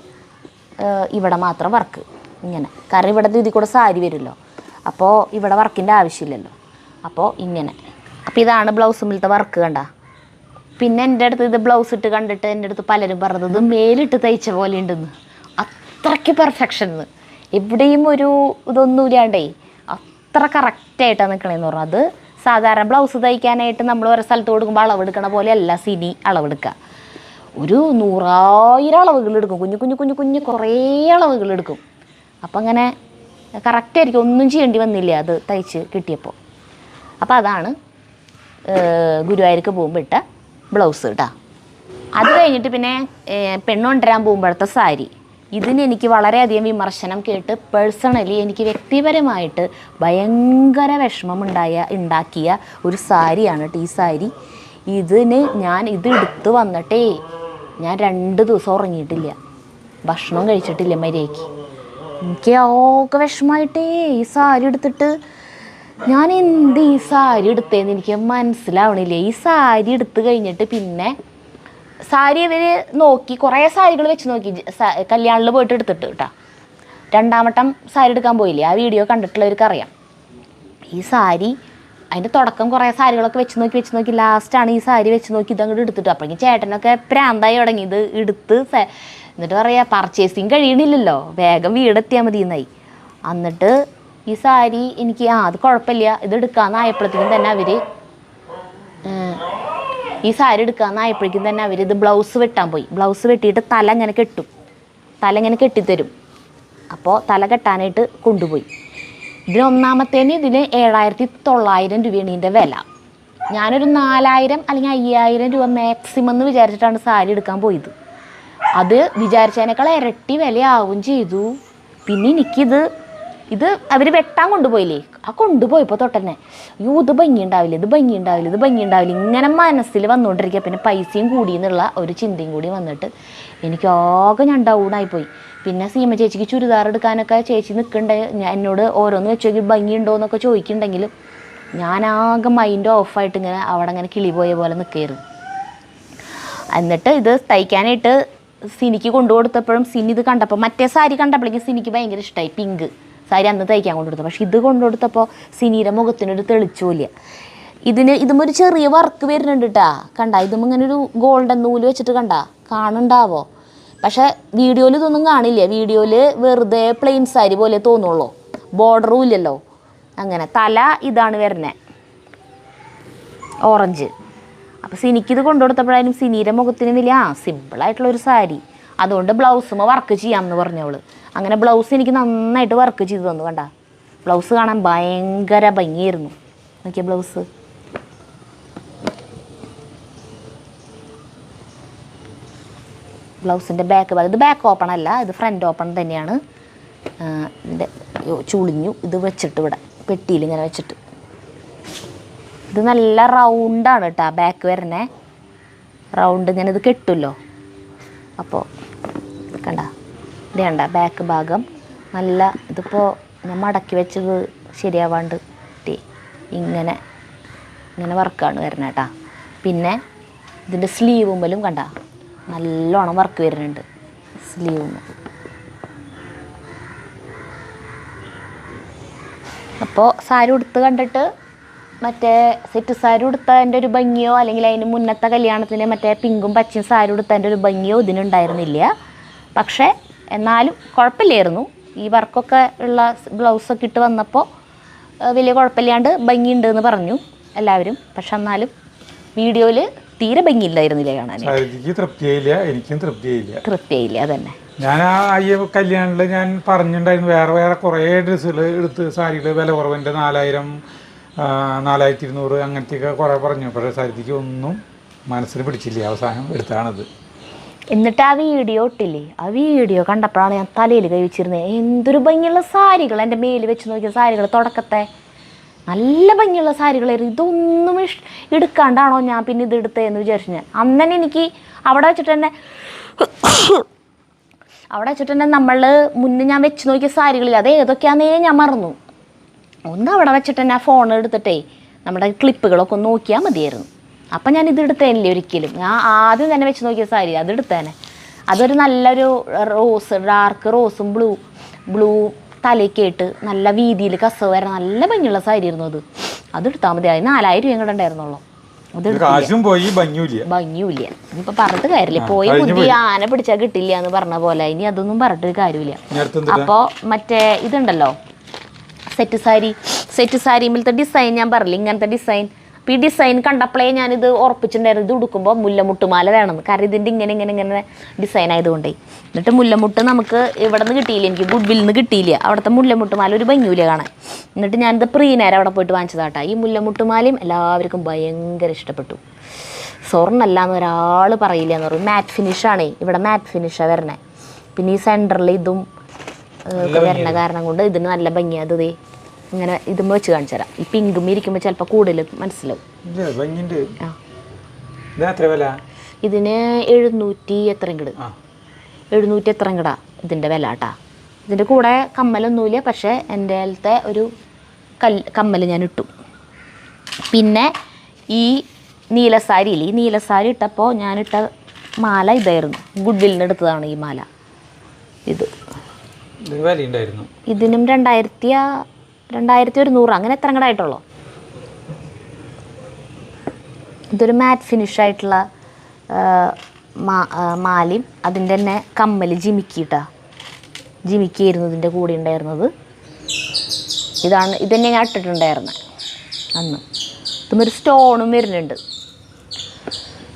Speaker 1: ഇവിടെ മാത്രം വർക്ക് ഇങ്ങനെ. കാരണം ഇവിടെ ഇതിൽ കൂടെ സാരി വരുമല്ലോ. അപ്പോൾ ഇവിടെ വർക്കിൻ്റെ ആവശ്യമില്ലല്ലോ. അപ്പോൾ ഇങ്ങനെ. അപ്പോൾ ഇതാണ് ബ്ലൗസുമിലത്തെ വർക്ക് കണ്ട. പിന്നെ എൻ്റെ അടുത്ത് ഇത് ബ്ലൗസ് ഇട്ട് കണ്ടിട്ട് എൻ്റെ അടുത്ത് പലരും പറഞ്ഞത് ഇത് മേലിട്ട് തയ്ച്ച പോലെ ഉണ്ടെന്ന്. അത്രയ്ക്ക് പെർഫെക്ഷൻ. എവിടെയും ഒരു ഇതൊന്നും ഇല്ലാണ്ടേ അത്ര കറക്റ്റായിട്ടാണ് നിൽക്കണേന്ന് പറഞ്ഞു. അത് സാധാരണ ബ്ലൗസ് തയ്ക്കാനായിട്ട് നമ്മൾ ഓരോ സ്ഥലത്ത് കൊടുക്കുമ്പോൾ അളവെടുക്കണ പോലെയല്ല സിനി അളവെടുക്കുക. ഒരു 100,000 അളവുകളെടുക്കും, കുഞ്ഞു കുഞ്ഞു കുഞ്ഞു കുഞ്ഞു കുറേ അളവുകളെടുക്കും. അപ്പം അങ്ങനെ കറക്റ്റായിരിക്കും, ഒന്നും ചെയ്യേണ്ടി വന്നില്ല അത് തയ്ച്ച് കിട്ടിയപ്പോൾ. അപ്പോൾ അതാണ് ഗുരുവായൂർക്ക് പോകുമ്പോൾ ഇട്ട ബ്ലൗസ് കേട്ടോ. അത് കഴിഞ്ഞിട്ട് പിന്നെ പെണ്ണ് കൊണ്ടുവരാൻ പോകുമ്പോഴത്തെ സാരി, ഇതിന് എനിക്ക് വളരെയധികം വിമർശനം കേട്ട് പേഴ്സണലി എനിക്ക് വ്യക്തിപരമായിട്ട് ഭയങ്കര വിഷമം ഉണ്ടാക്കിയ ഒരു സാരിയാണ് ഈ സാരി. ഇതിന് ഞാൻ ഇത് എടുത്ത് വന്നിട്ടേ ഞാൻ 2 ദിവസം ഉറങ്ങിയിട്ടില്ല, ഭക്ഷണം കഴിച്ചിട്ടില്ല മര്യാദയ്ക്ക്. എനിക്ക് ആകെ വിഷമമായിട്ടേ ഈ സാരി എടുത്തിട്ട് ഞാൻ എന്ത് ഈ സാരി എടുത്തതെന്ന് എനിക്ക് മനസ്സിലാവണില്ല. ഈ സാരി എടുത്ത് കഴിഞ്ഞിട്ട് പിന്നെ സാരി ഇവർ നോക്കി, കുറേ സാരികൾ വെച്ച് നോക്കി, കല്യാണിൽ പോയിട്ട് എടുത്തിട്ട് കേട്ടോ. 2ാം വട്ടം സാരി എടുക്കാൻ പോയില്ലേ, ആ വീഡിയോ കണ്ടിട്ടുള്ളവർക്ക് അറിയാം. ഈ സാരി അതിൻ്റെ തുടക്കം കുറേ സാരികളൊക്കെ വെച്ച് നോക്കി ലാസ്റ്റാണ് ഈ സാരി വെച്ച് നോക്കി ഇതങ്ങോട്ട് എടുത്തിട്ട്. അപ്പോഴേക്കും ചേട്ടനൊക്കെ പ്രാന്തായി തുടങ്ങി ഇത് എടുത്ത്. എന്നിട്ട് പറയാ പർച്ചേസിങ് കഴിയണില്ലല്ലോ, വേഗം വീടെത്തിയാൽ മതി എന്നായി. എന്നിട്ട് ഈ സാരി എനിക്ക് അത് കുഴപ്പമില്ല, ഇത് എടുക്കാമെന്നായപ്പോഴത്തേക്കും തന്നെ അവർ ഈ സാരി എടുക്കാമെന്നായപ്പോഴേക്കും തന്നെ അവരിത് ബ്ലൗസ് വെട്ടാൻ പോയി. ബ്ലൗസ് വെട്ടിയിട്ട് തല ഇങ്ങനെ കെട്ടിത്തരും. അപ്പോൾ തല കെട്ടാനായിട്ട് കൊണ്ടുപോയി. ഇതിന് ഒന്നാമത്തേന് ഇതിന് 7,900 രൂപയാണ് ഇതിൻ്റെ വില. ഞാനൊരു 4,000 അല്ലെങ്കിൽ 5,000 രൂപ മാക്സിമം എന്ന് വിചാരിച്ചിട്ടാണ് സാരി എടുക്കാൻ പോയത്. അത് വിചാരിച്ചതിനേക്കാൾ ഇരട്ടി വിലയാവും ചെയ്തു. പിന്നെ എനിക്കിത് അവർ വെട്ടാൻ കൊണ്ടുപോയില്ലേ, ആ കൊണ്ടുപോയപ്പോൾ തൊട്ടന്നെ അയ്യോ ഇത് ഭംഗിയുണ്ടാവില്ല ഇങ്ങനെ മനസ്സിൽ വന്നുകൊണ്ടിരിക്കുക. പിന്നെ പൈസയും കൂടി എന്നുള്ള ഒരു ചിന്തയും കൂടി വന്നിട്ട് എനിക്കാകെ ഞാൻ ഡൗണായിപ്പോയി. പിന്നെ സീമ ചേച്ചിക്ക് ചുരിദാർ എടുക്കാനൊക്കെ ചേച്ചി നിൽക്കണ്ടേ, എന്നോട് ഓരോന്ന് വെച്ച് നോക്കി ഭംഗിയുണ്ടോ എന്നൊക്കെ ചോദിക്കുന്നുണ്ടെങ്കിലും ഞാനാകെ മൈൻഡ് ഓഫായിട്ട് ഇങ്ങനെ അവിടെ ഇങ്ങനെ കിളി പോയ പോലെ നിൽക്കുകയായിരുന്നു. എന്നിട്ട് ഇത് തയ്ക്കാനായിട്ട് സിനിക്ക് കൊണ്ടുകൊടുത്തപ്പോഴും സിനി ഇത് കണ്ടപ്പോൾ, മറ്റേ സാരി കണ്ടപ്പോഴേക്കും സിനിക്ക് ഭയങ്കര ഇഷ്ടമായി, പിങ്ക് സാരി അന്ന് തയ്ക്കാൻ കൊണ്ടുകൊടുത്തത്. പക്ഷെ ഇത് കൊണ്ടുകൊടുത്തപ്പോൾ സിനിയുടെ മുഖത്തിനൊരു തെളിച്ചില്ല. ഇതും ഒരു ചെറിയ വർക്ക് വരുന്നുണ്ട് കേട്ടാ, കണ്ട ഇതും ഇങ്ങനെ ഒരു ഗോൾഡൻ നൂല് വെച്ചിട്ട് കാണുന്നുണ്ടാവോ? പക്ഷെ വീഡിയോയിൽ ഇതൊന്നും കാണില്ല. വീഡിയോയിൽ വെറുതെ പ്ലെയിൻ സാരി പോലെ തോന്നുള്ളൂ, ബോർഡറും ഇല്ലല്ലോ. അങ്ങനെ തല ഇതാണ് വരുന്നത്, ഓറഞ്ച്. അപ്പോൾ സിനിക്കിത് കൊണ്ടുകൊടുത്തപ്പോഴായാലും സിനിയുടെ മുഖത്തിന് വലിയ സിമ്പിളായിട്ടുള്ളൊരു സാരി, അതുകൊണ്ട് ബ്ലൗസുമ്മ വർക്ക് ചെയ്യാമെന്ന് പറഞ്ഞവള്. അങ്ങനെ ബ്ലൗസ് എനിക്ക് നന്നായിട്ട് വർക്ക് ചെയ്ത് തന്നു. കണ്ട ബ്ലൗസ് കാണാൻ ഭയങ്കര ഭംഗിയായിരുന്നു. നോക്കിയ ബ്ലൗസ്, ബ്ലൗസിൻ്റെ ബാക്ക് ഭാഗം, ഇത് ബാക്ക് ഓപ്പൺ അല്ല, ഇത് ഫ്രണ്ട് ഓപ്പൺ തന്നെയാണ്. ഇതിൻ്റെ ചുളിഞ്ഞു ഇത് വെച്ചിട്ട് ഇവിടെ പെട്ടിയിൽ ഇങ്ങനെ വെച്ചിട്ട്. ഇത് നല്ല റൗണ്ടാണ് കേട്ടോ ബാക്ക് വരണേ, റൗണ്ട് ഇങ്ങനെ ഇത് കെട്ടുമല്ലോ. അപ്പോൾ കണ്ട ഇത് കണ്ട ബാക്ക് ഭാഗം നല്ല, ഇതിപ്പോൾ ഞാൻ മടക്കി വെച്ചത് ശരിയാവാണ്ട് ഇങ്ങനെ വർക്കാണ് വരുന്നത് കേട്ടോ. പിന്നെ ഇതിൻ്റെ സ്ലീവുമ്മലും കണ്ട നല്ലോണം വർക്ക് വരുന്നുണ്ട് സ്ലീവുമ്മ. അപ്പോൾ സാരി ഉടുത്ത് കണ്ടിട്ട് മറ്റേ സെറ്റ് സാരി ഉടുത്തതിൻ്റെ ഒരു ഭംഗിയോ അല്ലെങ്കിൽ അതിന് മുന്നത്തെ കല്യാണത്തിന് മറ്റേ പിങ്കും പച്ചയും സാരി ഉടുത്തതിൻ്റെ ഒരു ഭംഗിയോ ഇതിനുണ്ടായിരുന്നില്ല. പക്ഷേ എന്നാലും കുഴപ്പമില്ലായിരുന്നു. ഈ വർക്കൊക്കെ ഉള്ള ബ്ലൗസൊക്കെ ഇട്ട് വന്നപ്പോൾ വലിയ കുഴപ്പമില്ലാണ്ട് ഭംഗിയുണ്ട് എന്ന് പറഞ്ഞു എല്ലാവരും. പക്ഷെ എന്നാലും വീഡിയോയിൽ തീരെ ഭംഗിയില്ലായിരുന്നില്ല കാണാൻ.
Speaker 3: എനിക്കും
Speaker 1: തൃപ്തിയായില്ല അതന്നെ.
Speaker 3: ഞാൻ ആ കല്യാണത്തിൽ ഞാൻ പറഞ്ഞിട്ടുണ്ടായിരുന്നു വേറെ കുറേ ഡ്രസ്സുകൾ എടുത്ത് സാരികൾ വില കുറവിൻ്റെ 4,000 4,200 അങ്ങനത്തെയൊക്കെ കുറേ പറഞ്ഞു. പക്ഷേ സാരിക്ക് ഒന്നും മനസ്സിൽ പിടിച്ചില്ല, അവസാനം എടുത്താണത്.
Speaker 1: എന്നിട്ട് ആ വീഡിയോ ഇട്ടില്ലേ, ആ വീഡിയോ കണ്ടപ്പോഴാണ് ഞാൻ തലയിൽ കൈ വെച്ചിരുന്നത്. എന്തൊരു ഭംഗിയുള്ള സാരികൾ, എൻ്റെ മേലിൽ വെച്ച് നോക്കിയ സാരികൾ, തുടക്കത്തെ നല്ല ഭംഗിയുള്ള സാരികളായിരുന്നു. ഇതൊന്നും എടുക്കാണ്ടാണോ ഞാൻ പിന്നെ ഇത് എടുത്തതെന്ന് വിചാരിച്ചു ഞാൻ. അന്ന് തന്നെ എനിക്ക് അവിടെ വെച്ചിട്ട് തന്നെ നമ്മൾ മുന്നേ ഞാൻ വെച്ച് നോക്കിയ സാരികളിൽ അത് ഏതൊക്കെയാണെന്നേ ഞാൻ മറന്നു. ഒന്ന് അവിടെ വെച്ചിട്ട് തന്നെ ആ ഫോൺ എടുത്തിട്ടേ നമ്മുടെ ക്ലിപ്പുകളൊക്കെ ഒന്ന് നോക്കിയാൽ മതിയായിരുന്നു. അപ്പം ഞാൻ ഇത് എടുത്തേനില്ലേ ഒരിക്കലും. ഞാൻ ആദ്യം തന്നെ വെച്ച് നോക്കിയ സാരി അത് എടുത്തേനെ. അതൊരു നല്ലൊരു റോസ്, ഡാർക്ക് റോസും ബ്ലൂ തലയ്ക്ക് ഇട്ട് നല്ല വീതിയിൽ കസവ് വരാൻ നല്ല ഭംഗിയുള്ള സാരി ആയിരുന്നു അത്. അതെടുത്താൽ മതി. അതിന് 4,000 രൂപയും കൂടെ ഉണ്ടായിരുന്നുള്ളൂ. ഭംഗിയില്ല. ഇനിയിപ്പോൾ പറഞ്ഞിട്ട് കാര്യമില്ല. പോയി ബുദ്ധി ആന പിടിച്ചാൽ കിട്ടില്ല എന്ന് പറഞ്ഞ പോലെ ഇനി അതൊന്നും പറഞ്ഞിട്ടൊരു കാര്യമില്ല. അപ്പോൾ മറ്റേ ഇതുണ്ടല്ലോ സെറ്റ് സാരിമിലത്തെ ഡിസൈൻ ഞാൻ പറഞ്ഞില്ല, ഇങ്ങനത്തെ ഡിസൈൻ. അപ്പോൾ ഈ ഡിസൈൻ കണ്ടപ്പോഴേ ഞാനിത് ഉറപ്പിച്ചിട്ടുണ്ടായിരുന്നു, ഇത് ഉടുക്കുമ്പോൾ മുല്ലമുട്ടുമാല വേണമെന്ന്. കാരണം ഇതിൻ്റെ ഇങ്ങനെ ഡിസൈൻ ആയതുകൊണ്ടേ. എന്നിട്ട് മുല്ലമുട്ട് നമുക്ക് ഇവിടെ നിന്ന് കിട്ടിയില്ല, എനിക്ക് ഗുഡ്വില്ലിൽ നിന്ന് കിട്ടിയില്ല. അവിടുത്തെ മുല്ലമുട്ടുമാല ഒരു ഭംഗിയില്ല കാണാൻ. എന്നിട്ട് ഞാനിത് പ്രീനേരം അവിടെ പോയിട്ട് വാങ്ങിച്ചതാട്ടാ. ഈ മുല്ലമുട്ടുമാലയും എല്ലാവർക്കും ഭയങ്കര ഇഷ്ടപ്പെട്ടു. സ്വർണ്ണല്ല എന്ന് ഒരാൾ പറയില്ല എന്ന് പറയും. മാറ്റ് ഫിനിഷാണേ, ഇവിടെ മാറ്റ് ഫിനിഷാണ് വരണേ. പിന്നെ ഈ സെൻറ്ററിൽ ഇതും വരണ കാരണം കൊണ്ട് ഇതിന് നല്ല ഭംഗിയാണ്. അത് ഇങ്ങനെ ഇതും വെച്ച് കാണിച്ചു തരാം. ഈ പിങ്കും ഇരിക്കുമ്പോൾ ചിലപ്പോൾ കൂടുതൽ മനസ്സിലാവും. ഇതിന് 700 എത്ര ഇങ്ങടാ ഇതിൻ്റെ വില കേട്ടാ. ഇതിൻ്റെ കൂടെ കമ്മലൊന്നുമില്ല, പക്ഷേ എൻ്റെ അതിലത്തെ ഒരു കമ്മൽ ഞാൻ ഇട്ടു. പിന്നെ ഈ നീലസാരിയില്ലേ, ഈ നീലസാരി ഇട്ടപ്പോൾ ഞാനിട്ട മാല ഇതായിരുന്നു, ഗുഡ്വില്ലിന് എടുത്തതാണ് ഈ മാല. ഇതിനും 2100 അങ്ങനെ എത്ര അങ്ങടായിട്ടുള്ളൂ. ഇതൊരു മാറ്റ് ഫിനിഷ് ആയിട്ടുള്ള മാലയും അതിൻ്റെ തന്നെ കമ്മൽ ജിമിക്കിയായിരുന്നു ഇതിൻ്റെ കൂടെ ഉണ്ടായിരുന്നത്. ഇതന്നെ ഞാൻ ഇട്ടിട്ടുണ്ടായിരുന്നത് അന്ന്. ഇതുമൊരു സ്റ്റോണും വരുന്നുണ്ട്.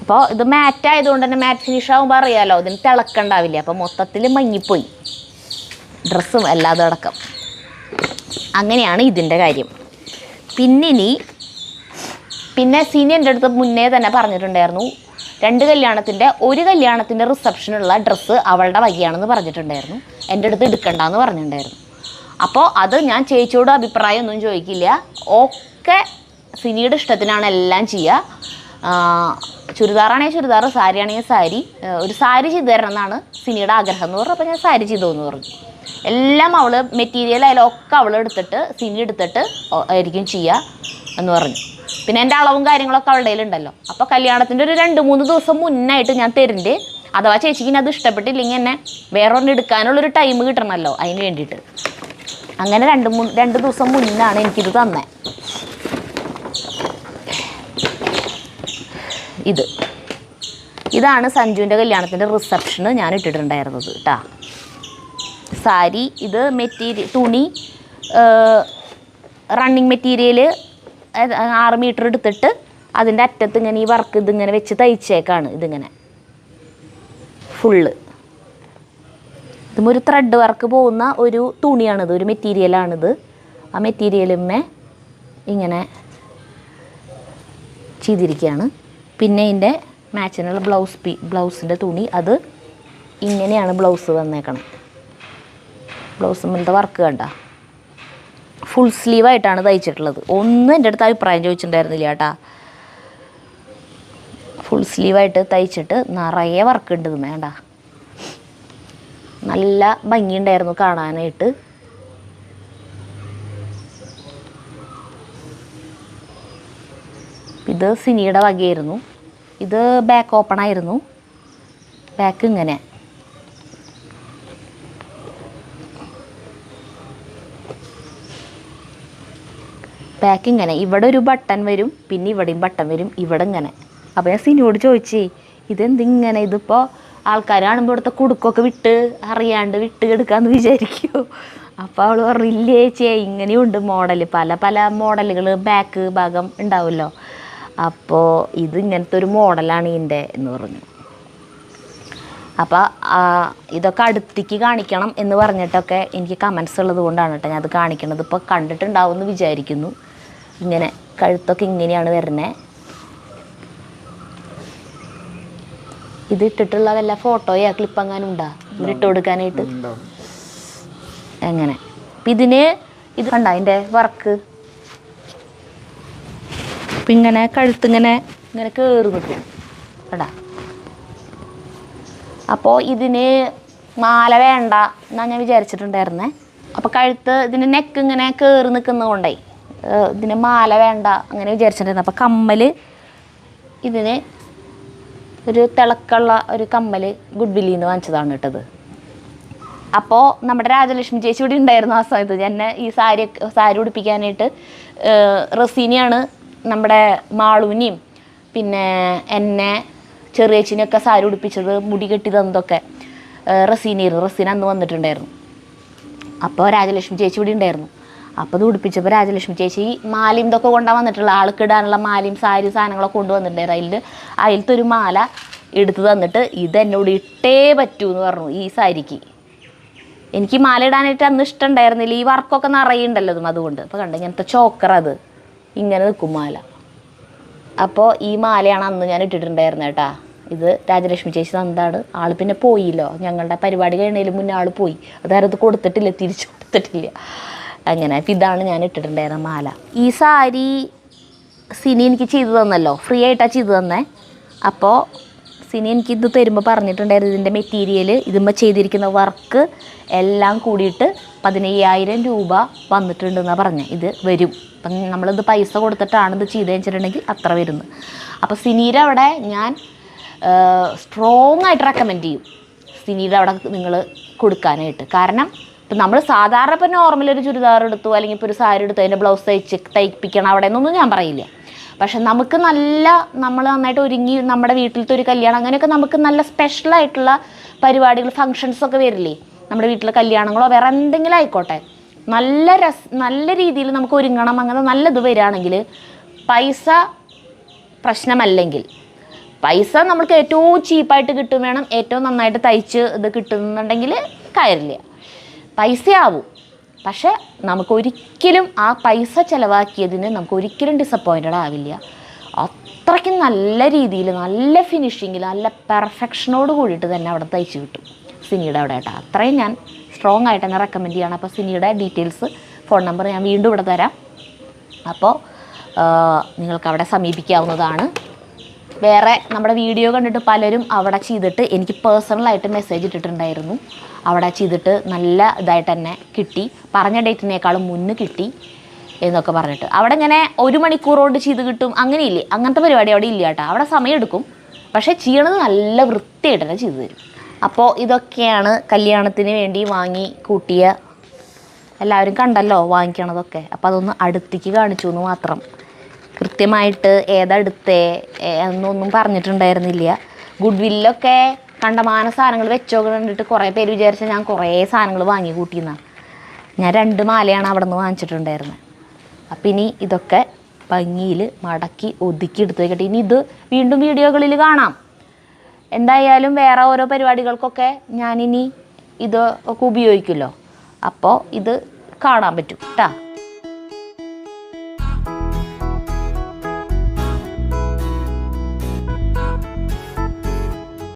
Speaker 1: അപ്പോൾ ഇത് മാറ്റ് ആയതുകൊണ്ട് തന്നെ മാറ്റ് ഫിനിഷ് ആകുമ്പോൾ അറിയാമല്ലോ, ഇതിന് തിളക്കണ്ടാവില്ല. അപ്പോൾ മൊത്തത്തിൽ മങ്ങിപ്പോയി ഡ്രസ്സും അല്ലാതെ അടക്കം. അങ്ങനെയാണ് ഇതിൻ്റെ കാര്യം. പിന്നെ സിനി എൻ്റെ അടുത്ത് മുന്നേ തന്നെ പറഞ്ഞിട്ടുണ്ടായിരുന്നു, ഒരു കല്യാണത്തിൻ്റെ റിസപ്ഷനുള്ള ഡ്രസ്സ് അവളുടെ വകയാണെന്ന് പറഞ്ഞിട്ടുണ്ടായിരുന്നു. എൻ്റെ അടുത്ത് എടുക്കണ്ടെന്ന് പറഞ്ഞിട്ടുണ്ടായിരുന്നു. അപ്പോൾ അത് ഞാൻ ചേച്ചിയോട് അഭിപ്രായം ഒന്നും ചോദിക്കില്ല, ഒക്കെ സിനിയുടെ ഇഷ്ടത്തിനാണ് എല്ലാം ചെയ്യുക. ചുരിദാറാണെങ്കിൽ ചുരിദാർ, സാരി ആണെങ്കിൽ സാരി. ഒരു സാരി ചെയ്തു തരണം എന്നാണ് സിനിയുടെ ആഗ്രഹം എന്ന് പറഞ്ഞു. അപ്പോൾ ഞാൻ സാരി ചെയ്തോന്ന് പറഞ്ഞു. എല്ലാം അവൾ മെറ്റീരിയൽ അതിലൊക്കെ അവൾ എടുത്തിട്ട് സിനി എടുത്തിട്ട് ആയിരിക്കും ചെയ്യുക എന്ന് പറഞ്ഞു. പിന്നെ എൻ്റെ അളവും കാര്യങ്ങളൊക്കെ അവളുടെ കയ്യിലുണ്ടല്ലോ. അപ്പോൾ കല്യാണത്തിൻ്റെ ഒരു 2-3 ദിവസം മുന്നായിട്ട് ഞാൻ തരുന്നുണ്ട്. അഥവാ ചേച്ചിക്ക് അത് ഇഷ്ടപ്പെട്ടില്ലെങ്കിൽ എന്നെ വേറെ ഒരെണ്ണം എടുക്കാനുള്ളൊരു ടൈം കിട്ടണമല്ലോ, അതിന് വേണ്ടിയിട്ട്. അങ്ങനെ 2 ദിവസം മുന്നാണ് എനിക്കിത് തന്നെ. ഇതാണ് സഞ്ജുവിൻ്റെ കല്യാണത്തിൻ്റെ റിസപ്ഷന് ഞാൻ ഇട്ടിട്ടുണ്ടായിരുന്നത് കേട്ടോ. സാരി, ഇത് തുണി റണ്ണിങ് മെറ്റീരിയൽ 6 മീറ്റർ എടുത്തിട്ട് അതിൻ്റെ അറ്റത്ത് ഇങ്ങനെ ഈ വർക്ക് ഇതിങ്ങനെ വെച്ച് തയ്ച്ചേക്കാണ്. ഇതിങ്ങനെ ഫുള്ള് ഇതും ഒരു ത്രെഡ് വർക്ക് പോകുന്ന ഒരു തുണിയാണിത്, ഒരു മെറ്റീരിയലാണിത്. ആ മെറ്റീരിയലുമേ ഇങ്ങനെ ചെയ്തിരിക്കുകയാണ്. പിന്നെ ഇതിൻ്റെ മാച്ചിനുള്ള ബ്ലൗസിൻ്റെ തുണി, അത് ഇങ്ങനെയാണ് ബ്ലൗസ് വന്നേക്കണം. ബ്ലൗസിൻ്റെ വർക്ക് കണ്ട ഫുൾ സ്ലീവായിട്ടാണ് തയ്ച്ചിട്ടുള്ളത്. ഒന്നും എൻ്റെ അടുത്ത് അഭിപ്രായം ചോദിച്ചിട്ടുണ്ടായിരുന്നില്ല കേട്ടാ. ഫുൾ സ്ലീവായിട്ട് തയ്ച്ചിട്ട് നിറയെ വർക്ക് ഉണ്ട്. ഇത് വേണ്ട, നല്ല ഭംഗിയുണ്ടായിരുന്നു കാണാനായിട്ട്. ഇത് സിനിയുടെ വകയായിരുന്നു. ഇത് ബാക്ക് ഓപ്പൺ ആയിരുന്നു. ബാക്ക് ഇങ്ങനെ ഇവിടെ ഒരു ബട്ടൺ വരും, പിന്നെ ഇവിടെയും ബട്ടൺ വരും, ഇവിടെ ഇങ്ങനെ. അപ്പോൾ ഞാൻ സിനിയോട് ചോദിച്ചേ, ഇതെന്തിങ്ങനെ, ഇതിപ്പോൾ ആൾക്കാർ കാണുമ്പോൾ ഇവിടുത്തെ കുടുക്കൊക്കെ അറിയാണ്ട് വിട്ട് എടുക്കാമെന്ന് വിചാരിക്കുമോ? അപ്പോൾ അവൾ പറഞ്ഞു, ഇല്ലേ ചേച്ചിയെ ഇങ്ങനെയുണ്ട് മോഡൽ, പല മോഡലുകൾ ബാക്ക് ഭാഗം ഉണ്ടാവുമല്ലോ. അപ്പോൾ ഇത് ഇങ്ങനത്തെ ഒരു മോഡലാണ് ഇതിൻ്റെ എന്ന് പറഞ്ഞു. അപ്പോൾ ഇതൊക്കെ അടുത്തേക്ക് കാണിക്കണം എന്ന് പറഞ്ഞിട്ടൊക്കെ എനിക്ക് കമൻസ് ഉള്ളത് കൊണ്ടാണ് കേട്ടോ ഞാൻ അത് കാണിക്കണത്. ഇപ്പോൾ കണ്ടിട്ടുണ്ടാവും എന്ന് വിചാരിക്കുന്നു. ഇങ്ങനെ കഴുത്തൊക്കെ ഇങ്ങനെയാണ് വരുന്നത്. ഇത് ഇട്ടിട്ടുള്ള വല്ല ഫോട്ടോയോ ക്ലിപ്പ് എങ്ങാനും ഉണ്ടാ ഇട്ട് കൊടുക്കാനായിട്ട്? എങ്ങനെ അപ്പം ഇത് കണ്ട അതിൻ്റെ വർക്ക് അപ്പം ഇങ്ങനെ കഴുത്തിങ്ങനെ കയറി നിൽക്കും കേട്ടാ. അപ്പോൾ ഇതിന് മാല വേണ്ട എന്നാണ് ഞാൻ വിചാരിച്ചിട്ടുണ്ടായിരുന്നേ. അപ്പോൾ ഇതിൻ്റെ നെക്ക് ഇങ്ങനെ കയറി നിൽക്കുന്നത് കൊണ്ടേ ഇതിന് മാല വേണ്ട അങ്ങനെ വിചാരിച്ചിട്ടുണ്ടായിരുന്നു. അപ്പോൾ കമ്മൽ, ഇതിന് ഒരു തിളക്കമുള്ള ഒരു കമ്മൽ ഗുഡ്വില്ലിൽ നിന്ന് വാങ്ങിച്ചതാണ് കേട്ടത്. അപ്പോൾ നമ്മുടെ രാജലക്ഷ്മി ചേച്ചി ഇവിടെ ഉണ്ടായിരുന്നു ആ സമയത്ത്. എന്നെ ഈ സാരി ഉടുപ്പിക്കാനായിട്ട് റസീനിയാണ് നമ്മുടെ മാളൂനെയും പിന്നെ എന്നെ ചെറിയേച്ചിനെയൊക്കെ സാരി ഉടുപ്പിച്ചത്, മുടി കെട്ടി തന്നതൊക്കെ റസീന അന്ന് വന്നിട്ടുണ്ടായിരുന്നു. അപ്പോൾ രാജലക്ഷ്മി ചേച്ചി ഇവിടെ ഉണ്ടായിരുന്നു. അപ്പോൾ ഇത് ഉടുപ്പിച്ചപ്പോൾ രാജലക്ഷ്മി ചേച്ചി മാലയും ഇതൊക്കെ കൊണ്ടാണ് വന്നിട്ടുള്ള ആൾക്കിടാനുള്ള മാലയും സാരി സാധനങ്ങളൊക്കെ കൊണ്ടുവന്നിട്ടുണ്ടായിരുന്നു. അതിലത്തെ ഒരു മാല എടുത്ത് തന്നിട്ട് ഇതെന്നോട് ഇട്ടേ പറ്റൂ എന്ന് പറഞ്ഞു ഈ സാരിക്ക്. എനിക്ക് മാല ഇടാനായിട്ട് അന്ന് ഇഷ്ടം ഉണ്ടായിരുന്നില്ല, ഈ വർക്കൊക്കെ നിറയുണ്ടല്ലോ അതും അതുകൊണ്ട്. അപ്പോൾ കണ്ട ഇങ്ങനത്തെ ചോക്കർ, അത് ഇങ്ങനെ നിൽക്കും മാല. അപ്പോൾ ഈ മാലയാണ് അന്ന് ഞാൻ ഇട്ടിട്ടുണ്ടായിരുന്നത് കേട്ടാ. ഇത് രാജലക്ഷ്മി ചേച്ചി തന്നതാണ്. ആൾ പിന്നെ പോയില്ലോ, ഞങ്ങളുടെ പരിപാടി കഴിയുന്നതിന് മുന്നേ ആൾ പോയി. അതായത് കൊടുത്തിട്ടില്ല, തിരിച്ചു കൊടുത്തിട്ടില്ല. അങ്ങനെ അപ്പം ഇതാണ് ഞാൻ ഇട്ടിട്ടുണ്ടായിരുന്ന മാല. ഈ സാരി സിനി എനിക്ക് ചെയ്തു തന്നല്ലോ, ഫ്രീ ആയിട്ടാണ് ചെയ്തു തന്നെ. അപ്പോൾ സിനി എനിക്ക് ഇത് തരുമ്പോൾ പറഞ്ഞിട്ടുണ്ടായിരുന്നു ഇതിൻ്റെ മെറ്റീരിയൽ, ഇതുമ്പോൾ ചെയ്തിരിക്കുന്ന വർക്ക് എല്ലാം കൂടിയിട്ട് 15,000 രൂപ വന്നിട്ടുണ്ടെന്നാണ് പറഞ്ഞത്. ഇത് വരും, അപ്പം നമ്മളിത് പൈസ കൊടുത്തിട്ടാണ് ഇത് ചെയ്ത് വെച്ചിട്ടുണ്ടെങ്കിൽ അത്ര വരുന്നു. അപ്പോൾ സിനീരെ അവിടെ ഞാൻ സ്ട്രോങ് ആയിട്ട് റെക്കമെൻഡ് ചെയ്യും സിനീരെ അവിടെ നിങ്ങൾ കൊടുക്കാനായിട്ട്. കാരണം ഇപ്പം നമ്മൾ സാധാരണ ഇപ്പോൾ നോർമൽ ഒരു ചുരിദാർ എടുത്തു അല്ലെങ്കിൽ ഇപ്പോൾ ഒരു സാരി എടുത്തു അതിൻ്റെ ബ്ലൗസ് തയ്പ്പിക്കണം അവിടെ നിന്നൊന്നും ഞാൻ പറയില്ല. പക്ഷെ നമുക്ക് നമ്മൾ നന്നായിട്ട് ഒരുങ്ങി നമ്മുടെ വീട്ടിലത്തെ ഒരു കല്യാണം അങ്ങനെയൊക്കെ നമുക്ക് നല്ല സ്പെഷ്യലായിട്ടുള്ള പരിപാടികൾ ഫങ്ഷൻസൊക്കെ വരില്ലേ, നമ്മുടെ വീട്ടിലെ കല്യാണങ്ങളോ വേറെ എന്തെങ്കിലും ആയിക്കോട്ടെ, നല്ല രീതിയിൽ നമുക്ക് ഒരുങ്ങണം, അങ്ങനെ നല്ലത് വരികയാണെങ്കിൽ പൈസ പ്രശ്നമല്ലെങ്കിൽ, പൈസ നമുക്ക് ഏറ്റവും ചീപ്പായിട്ട് കിട്ടും വേണം, ഏറ്റവും നന്നായിട്ട് തയ്ച്ച് ഇത് കിട്ടുന്നുണ്ടെങ്കിൽ കാര്യമില്ല, പൈസയാവും. പക്ഷേ നമുക്കൊരിക്കലും ആ പൈസ ചിലവാക്കിയതിന് നമുക്കൊരിക്കലും ഡിസപ്പോയിൻറ്റഡ് ആവില്ല. അത്രയ്ക്കും നല്ല രീതിയിൽ നല്ല ഫിനിഷിങ്ങിൽ നല്ല പെർഫെക്ഷനോട് കൂടിയിട്ട് തന്നെ അവിടെ തയ്ച്ച് കിട്ടും സിനിയുടെ അവിടെ കേട്ടോ. അത്രയും ഞാൻ സ്ട്രോങ് ആയിട്ട് തന്നെ റെക്കമെൻഡ് ചെയ്യണം. അപ്പോൾ സിനിയുടെ ഡീറ്റെയിൽസ് ഫോൺ നമ്പർ ഞാൻ വീണ്ടും ഇവിടെ തരാം. അപ്പോൾ നിങ്ങൾക്ക് അവിടെ സമീപിക്കാവുന്നതാണ്. വേറെ നമ്മുടെ വീഡിയോ കണ്ടിട്ട് പലരും അവിടെ ചെയ്തിട്ട് എനിക്ക് പേഴ്സണലായിട്ട് മെസ്സേജ് ഇട്ടിട്ടുണ്ടായിരുന്നു. അവിടെ ചെയ്തിട്ട് നല്ല ഇതായിട്ട് തന്നെ കിട്ടി, പറഞ്ഞ ഡേറ്റിനേക്കാളും മുന്നേ കിട്ടി എന്നൊക്കെ പറഞ്ഞിട്ട്. അവിടെ ഇങ്ങനെ 1 മണിക്കൂർ കൊണ്ട് ചെയ്ത് കിട്ടും അങ്ങനെയില്ലേ, അങ്ങനത്തെ പരിപാടി അവിടെ ഇല്ല കേട്ടോ. അവിടെ സമയം എടുക്കും, പക്ഷേ ചെയ്യണത് നല്ല വൃത്തിയായിട്ട് തന്നെ ചെയ്തു തരും. അപ്പോൾ ഇതൊക്കെയാണ് കല്യാണത്തിന് വേണ്ടി വാങ്ങി കൂട്ടിയ, എല്ലാവരും കണ്ടല്ലോ വാങ്ങിക്കണതൊക്കെ. അപ്പോൾ അതൊന്ന് അടുത്തേക്ക് കാണിച്ചു എന്ന് മാത്രം. കൃത്യമായിട്ട് ഏതെടുത്തേ എന്നൊന്നും പറഞ്ഞിട്ടുണ്ടായിരുന്നില്ല. ഗുഡ് വില്ലൊക്കെ കണ്ടമാന സാധനങ്ങൾ വെച്ചൊക്കെ കണ്ടിട്ട് കുറേ പേര് വിചാരിച്ച ഞാൻ കുറേ സാധനങ്ങൾ വാങ്ങി കൂട്ടിയെന്നാണ്. ഞാൻ 2 മാലയാണ് അവിടെ നിന്ന് വാങ്ങിച്ചിട്ടുണ്ടായിരുന്നത്. അപ്പം ഇനി ഇതൊക്കെ ഭംഗിയിൽ മടക്കി ഒതുക്കി എടുത്ത് വയ്ക്കട്ടെ. ഇനി ഇത് വീണ്ടും വീഡിയോകളിൽ കാണാം. എന്തായാലും വേറെ ഓരോ പരിപാടികൾക്കൊക്കെ ഞാനിനി ഇത് ഒക്കെ ഉപയോഗിക്കുമല്ലോ, അപ്പോൾ ഇത് കാണാൻ പറ്റും കേട്ടോ.